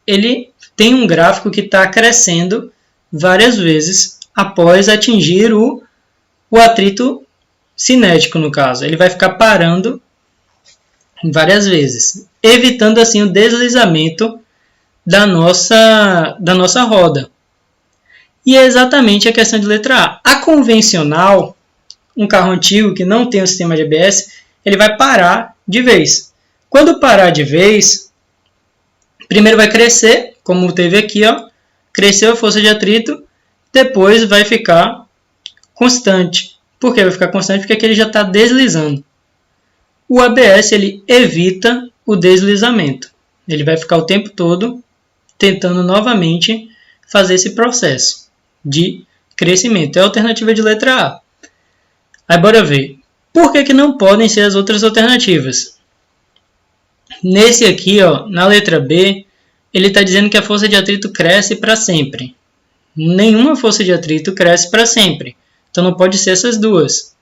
ele tem um gráfico que está crescendo várias vezes após atingir o atrito cinético, no caso. Ele vai ficar parando várias vezes, evitando assim o deslizamento da nossa roda. E é exatamente a questão de letra A. A convencional, um carro antigo que não tem o sistema de ABS, ele vai parar de vez. Quando parar de vez, primeiro vai crescer, como teve aqui, ó, cresceu a força de atrito, depois vai ficar constante. Por que vai ficar constante? Porque aqui ele já está deslizando. O ABS ele evita o deslizamento. Ele vai ficar o tempo todo tentando novamente fazer esse processo de crescimento. É a alternativa de letra A. Aí bora ver. Por que não podem ser as outras alternativas? Nesse aqui, ó, na letra B, ele está dizendo que a força de atrito cresce para sempre. Nenhuma força de atrito cresce para sempre. Então não pode ser essas duas.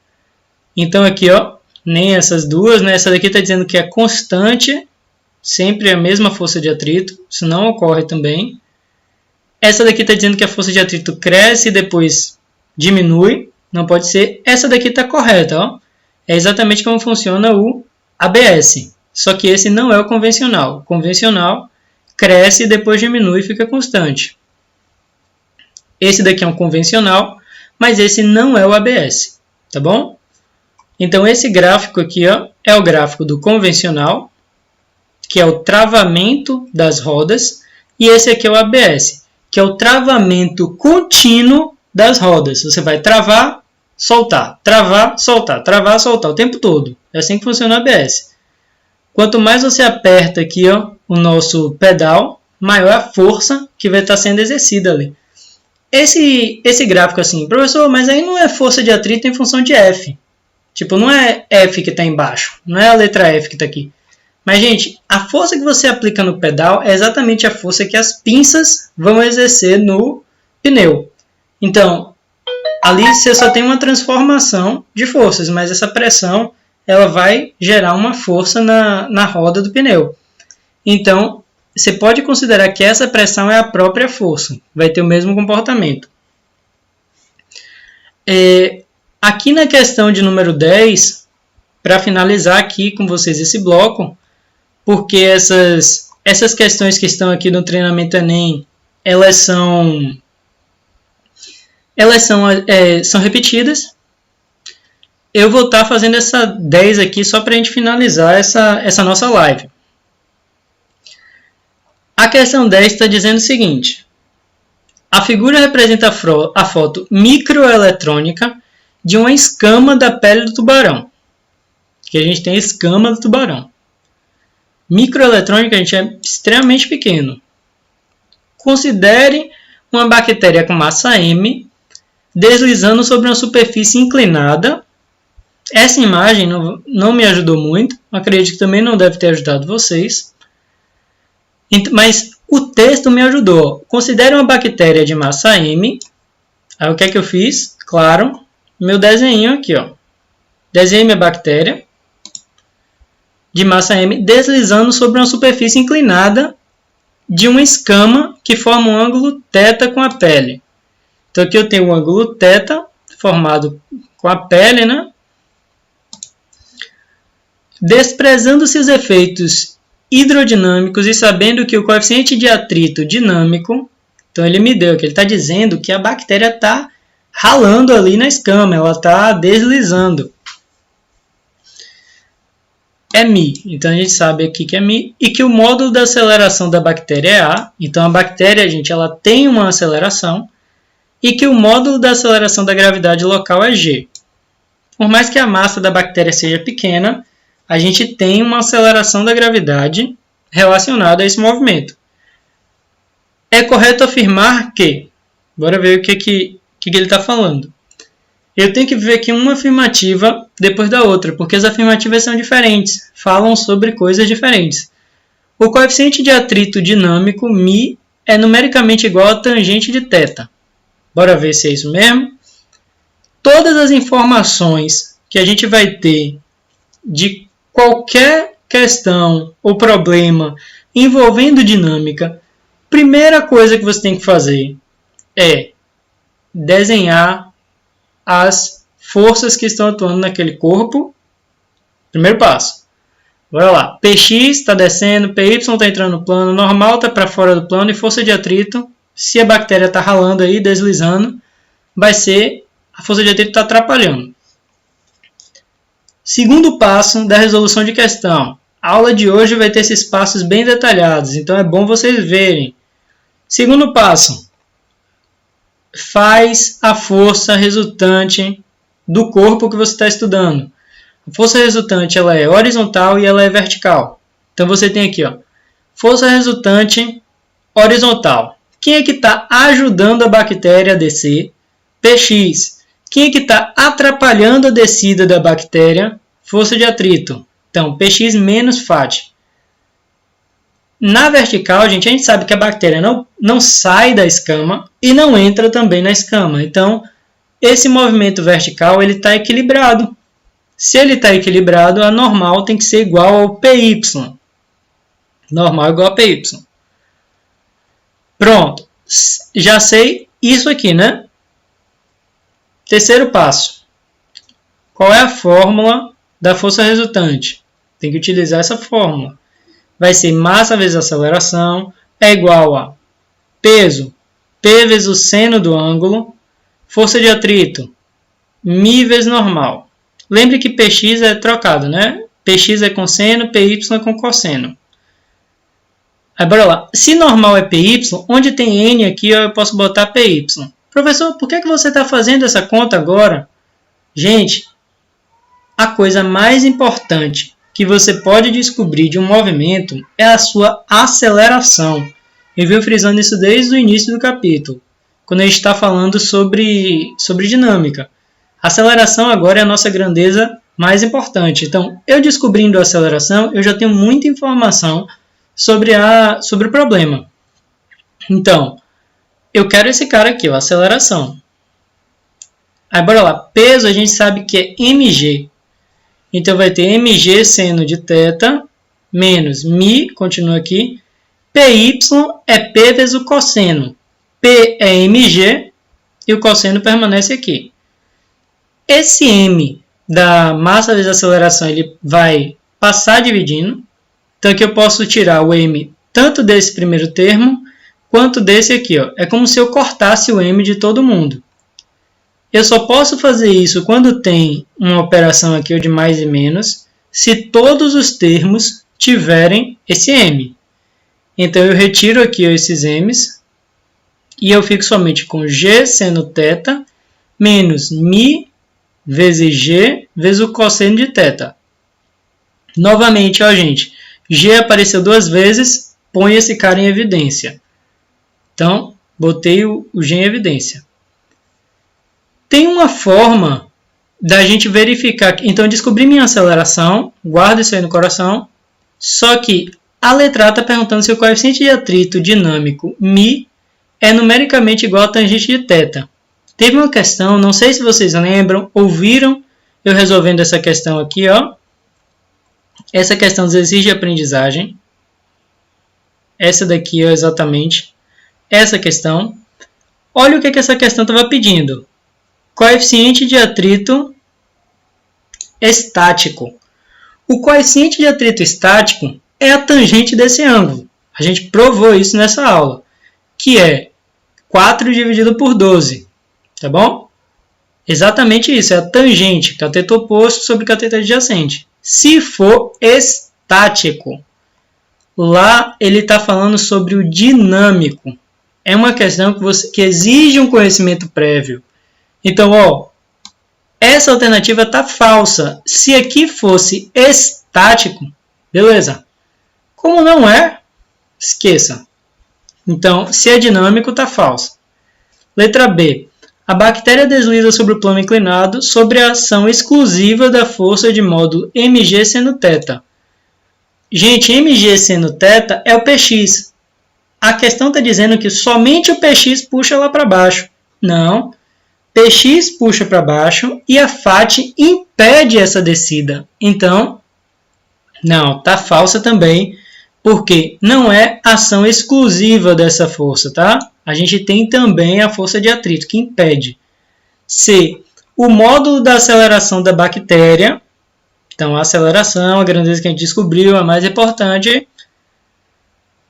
Então aqui, ó, nem essas duas, né? Essa daqui está dizendo que é constante, sempre a mesma força de atrito. Isso não ocorre também. Essa daqui está dizendo que a força de atrito cresce e depois diminui. Não pode ser. Essa daqui está correta, ó. É exatamente como funciona o ABS. Só que esse não é o convencional. O convencional cresce e depois diminui e fica constante. Esse daqui é um convencional, mas esse não é o ABS, tá bom? Então, esse gráfico aqui ó, é o gráfico do convencional, que é o travamento das rodas, e esse aqui é o ABS, que é o travamento contínuo das rodas. Você vai travar, soltar, travar, soltar o tempo todo. É assim que funciona o ABS. Quanto mais você aperta aqui ó, o nosso pedal, maior a força que vai estar sendo exercida ali. Esse gráfico assim, professor, mas aí não é força de atrito em função de F. Tipo, não é F que está embaixo, não é a letra F que está aqui. Mas, gente, a força que você aplica no pedal é exatamente a força que as pinças vão exercer no pneu. Então, ali você só tem uma transformação de forças, mas essa pressão ela vai gerar uma força na roda do pneu. Então, você pode considerar que essa pressão é a própria força, vai ter o mesmo comportamento. Aqui na questão de número 10, para finalizar aqui com vocês esse bloco, porque essas questões que estão aqui no treinamento Enem, elas são repetidas. Eu vou estar fazendo essa 10 aqui só para a gente finalizar essa nossa live. A questão 10 está dizendo o seguinte. A figura representa a foto microeletrônica de uma escama da pele do tubarão. Que a gente tem a escama do tubarão. Microeletrônica, a gente é extremamente pequeno. Considere uma bactéria com massa M deslizando sobre uma superfície inclinada. Essa imagem não me ajudou muito. Acredito que também não deve ter ajudado vocês. Mas o texto me ajudou. Considere uma bactéria de massa M. Aí o que é que eu fiz? Claro, meu desenho aqui. Ó. Desenhei minha bactéria de massa M deslizando sobre uma superfície inclinada de uma escama que forma um ângulo θ com a pele. Então aqui eu tenho um ângulo θ formado com a pele, né? Desprezando-se os efeitos hidrodinâmicos e sabendo que o coeficiente de atrito dinâmico Então ele me deu aqui, ele está dizendo que a bactéria está ralando ali na escama, ela está deslizando. É μ, então a gente sabe aqui que é μ, e que o módulo da aceleração da bactéria é A, então a bactéria, gente, ela tem uma aceleração, e que o módulo da aceleração da gravidade local é G. Por mais que a massa da bactéria seja pequena, a gente tem uma aceleração da gravidade relacionada a esse movimento. É correto afirmar que, bora ver o que ele está falando. Eu tenho que ver aqui uma afirmativa depois da outra, porque as afirmativas são diferentes, falam sobre coisas diferentes. O coeficiente de atrito dinâmico, μ, é numericamente igual à tangente de θ. Bora ver se é isso mesmo. Todas as informações que a gente vai ter de qualquer questão ou problema envolvendo dinâmica, primeira coisa que você tem que fazer é desenhar as forças que estão atuando naquele corpo. Primeiro passo. Bora lá. Px está descendo, Py está entrando no plano, normal está para fora do plano e força de atrito, se a bactéria está ralando aí, deslizando, vai ser a força de atrito está atrapalhando. Segundo passo da resolução de questão. A aula de hoje vai ter esses passos bem detalhados, então é bom vocês verem. Segundo passo. Faz a força resultante do corpo que você está estudando. A força resultante ela é horizontal e ela é vertical. Então você tem aqui, ó, força resultante horizontal. Quem é que está ajudando a bactéria a descer? Px. Quem é que está atrapalhando a descida da bactéria? Força de atrito. Então, Px menos FAT. Na vertical, gente, a gente sabe que a bactéria não sai da escama e não entra também na escama. Então, esse movimento vertical está equilibrado. Se ele está equilibrado, a normal tem que ser igual ao PY. Normal igual a PY. Pronto. Já sei isso aqui, né? Terceiro passo. Qual é a fórmula da força resultante? Tem que utilizar essa fórmula. Vai ser massa vezes aceleração é igual a peso, P vezes o seno do ângulo, força de atrito, μ vezes normal. Lembre que Px é trocado, né? Px é com seno, Py é com cosseno. Aí, bora lá. Se normal é Py, onde tem N aqui, eu posso botar Py. Professor, por que você está fazendo essa conta agora? Gente, a coisa mais importante que você pode descobrir de um movimento é a sua aceleração. Eu venho frisando isso desde o início do capítulo, quando a gente está falando sobre dinâmica. A aceleração agora é a nossa grandeza mais importante. Então, eu descobrindo a aceleração, eu já tenho muita informação sobre o problema. Então, eu quero esse cara aqui, a aceleração. Aí, bora lá. Peso, a gente sabe que é mg. Então, vai ter mg seno de θ menos μ, continua aqui. Py é P vezes o cosseno. P é mg e o cosseno permanece aqui. Esse m da massa vezes aceleração ele vai passar dividindo. Então, aqui eu posso tirar o m tanto desse primeiro termo quanto desse aqui. Ó. É como se eu cortasse o m de todo mundo. Eu só posso fazer isso quando tem uma operação aqui de mais e menos, se todos os termos tiverem esse m. Então, eu retiro aqui esses m's e eu fico somente com g seno θ menos μ vezes g vezes o cosseno de θ. Novamente, ó, gente, g apareceu duas vezes, põe esse cara em evidência. Então, botei o g em evidência. Tem uma forma da gente verificar. Então, descobri minha aceleração, guarda isso aí no coração. Só que a letra A está perguntando se o coeficiente de atrito dinâmico μ é numericamente igual à tangente de θ. Teve uma questão, não sei se vocês lembram, ouviram eu resolvendo essa questão aqui, ó. Essa questão dos exercícios de aprendizagem. Essa daqui, ó, exatamente. Essa questão. Olha o que essa questão estava pedindo. Coeficiente de atrito estático. O coeficiente de atrito estático é a tangente desse ângulo. A gente provou isso nessa aula. Que é 4 dividido por 12, tá bom? Exatamente isso, é a tangente, cateto oposto sobre cateto adjacente. Se for estático, lá ele está falando sobre o dinâmico. É uma questão que exige um conhecimento prévio. Então, ó, essa alternativa está falsa. Se aqui fosse estático, beleza. Como não é, esqueça. Então, se é dinâmico, está falsa. Letra B. A bactéria desliza sobre o plano inclinado sobre a ação exclusiva da força de módulo mg seno θ. Gente, mg seno θ é o px. A questão está dizendo que somente o px puxa lá para baixo. Não. Px puxa para baixo e a FAT impede essa descida. Então, não, está falsa também, porque não é ação exclusiva dessa força, tá? A gente tem também a força de atrito, que impede. C. O módulo da aceleração da bactéria. Então, a aceleração, a grandeza que a gente descobriu, a mais importante,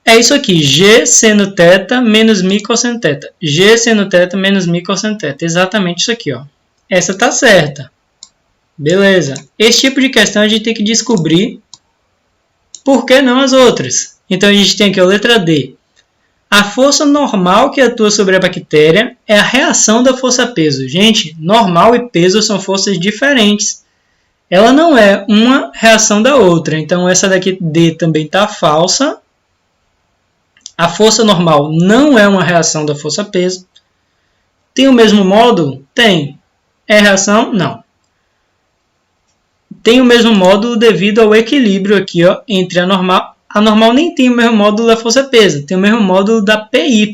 é isso aqui. G seno θ menos μ cosseno θ. G seno θ menos μ cosseno θ. Exatamente isso aqui, ó. Essa está certa. Beleza. Esse tipo de questão a gente tem que descobrir por que não as outras. Então, a gente tem aqui a letra D. A força normal que atua sobre a bactéria é a reação da força-peso. Gente, normal e peso são forças diferentes. Ela não é uma reação da outra. Então, essa daqui, D, também está falsa. A força normal não é uma reação da força-peso. Tem o mesmo módulo? Tem. É reação? Não. Tem o mesmo módulo devido ao equilíbrio aqui, ó, entre a normal. A normal nem tem o mesmo módulo da força-peso, tem o mesmo módulo da PY.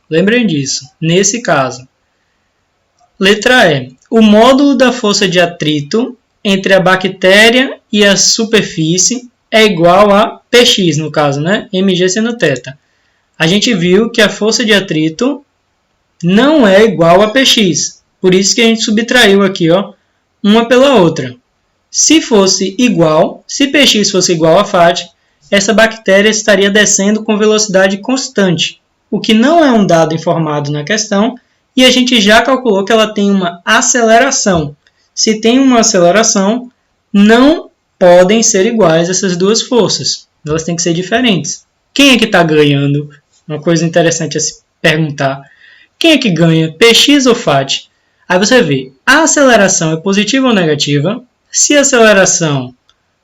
Lembrem disso, nesse caso. Letra E. O módulo da força de atrito entre a bactéria e a superfície é igual a Px, no caso, né? Mg seno θ. A gente viu que a força de atrito não é igual a Px. Por isso que a gente subtraiu aqui, ó, uma pela outra. Se fosse igual, se Px fosse igual a FAT, essa bactéria estaria descendo com velocidade constante, o que não é um dado informado na questão, e a gente já calculou que ela tem uma aceleração. Se tem uma aceleração, não podem ser iguais essas duas forças. Elas têm que ser diferentes. Quem é que está ganhando? Uma coisa interessante a se perguntar. Quem é que ganha, Px ou FAT? Aí você vê, a aceleração é positiva ou negativa? Se a aceleração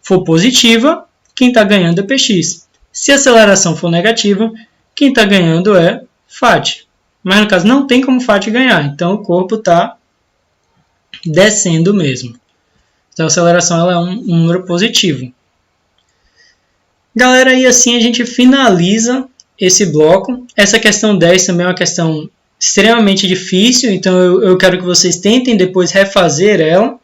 for positiva, quem está ganhando é Px. Se a aceleração for negativa, quem está ganhando é FAT. Mas no caso não tem como FAT ganhar, então o corpo está descendo mesmo. Então a aceleração ela é um número positivo. Galera, e assim a gente finaliza esse bloco. Essa questão 10 também é uma questão extremamente difícil, então eu quero que vocês tentem depois refazer ela.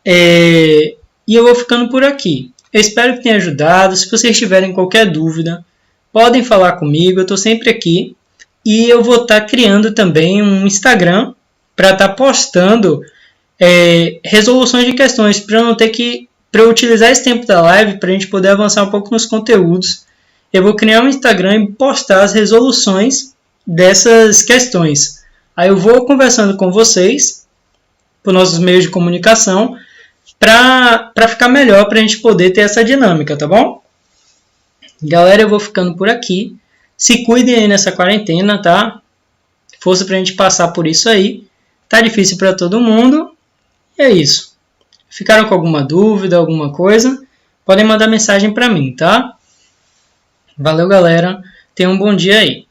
E eu vou ficando por aqui. Eu espero que tenha ajudado. Se vocês tiverem qualquer dúvida, podem falar comigo. Eu estou sempre aqui. E eu vou estar criando também um Instagram para estar postando resoluções de questões, para eu utilizar esse tempo da live para a gente poder avançar um pouco nos conteúdos. Eu vou criar um Instagram e postar as resoluções dessas questões. Aí eu vou conversando com vocês por nossos meios de comunicação, para ficar melhor, para a gente poder ter essa dinâmica, tá bom? Galera, eu vou ficando por aqui. Se cuidem aí nessa quarentena, tá? Força para a gente passar por isso aí. Tá difícil para todo mundo. E é isso. Ficaram com alguma dúvida, alguma coisa? Podem mandar mensagem para mim, tá? Valeu, galera. Tenham um bom dia aí.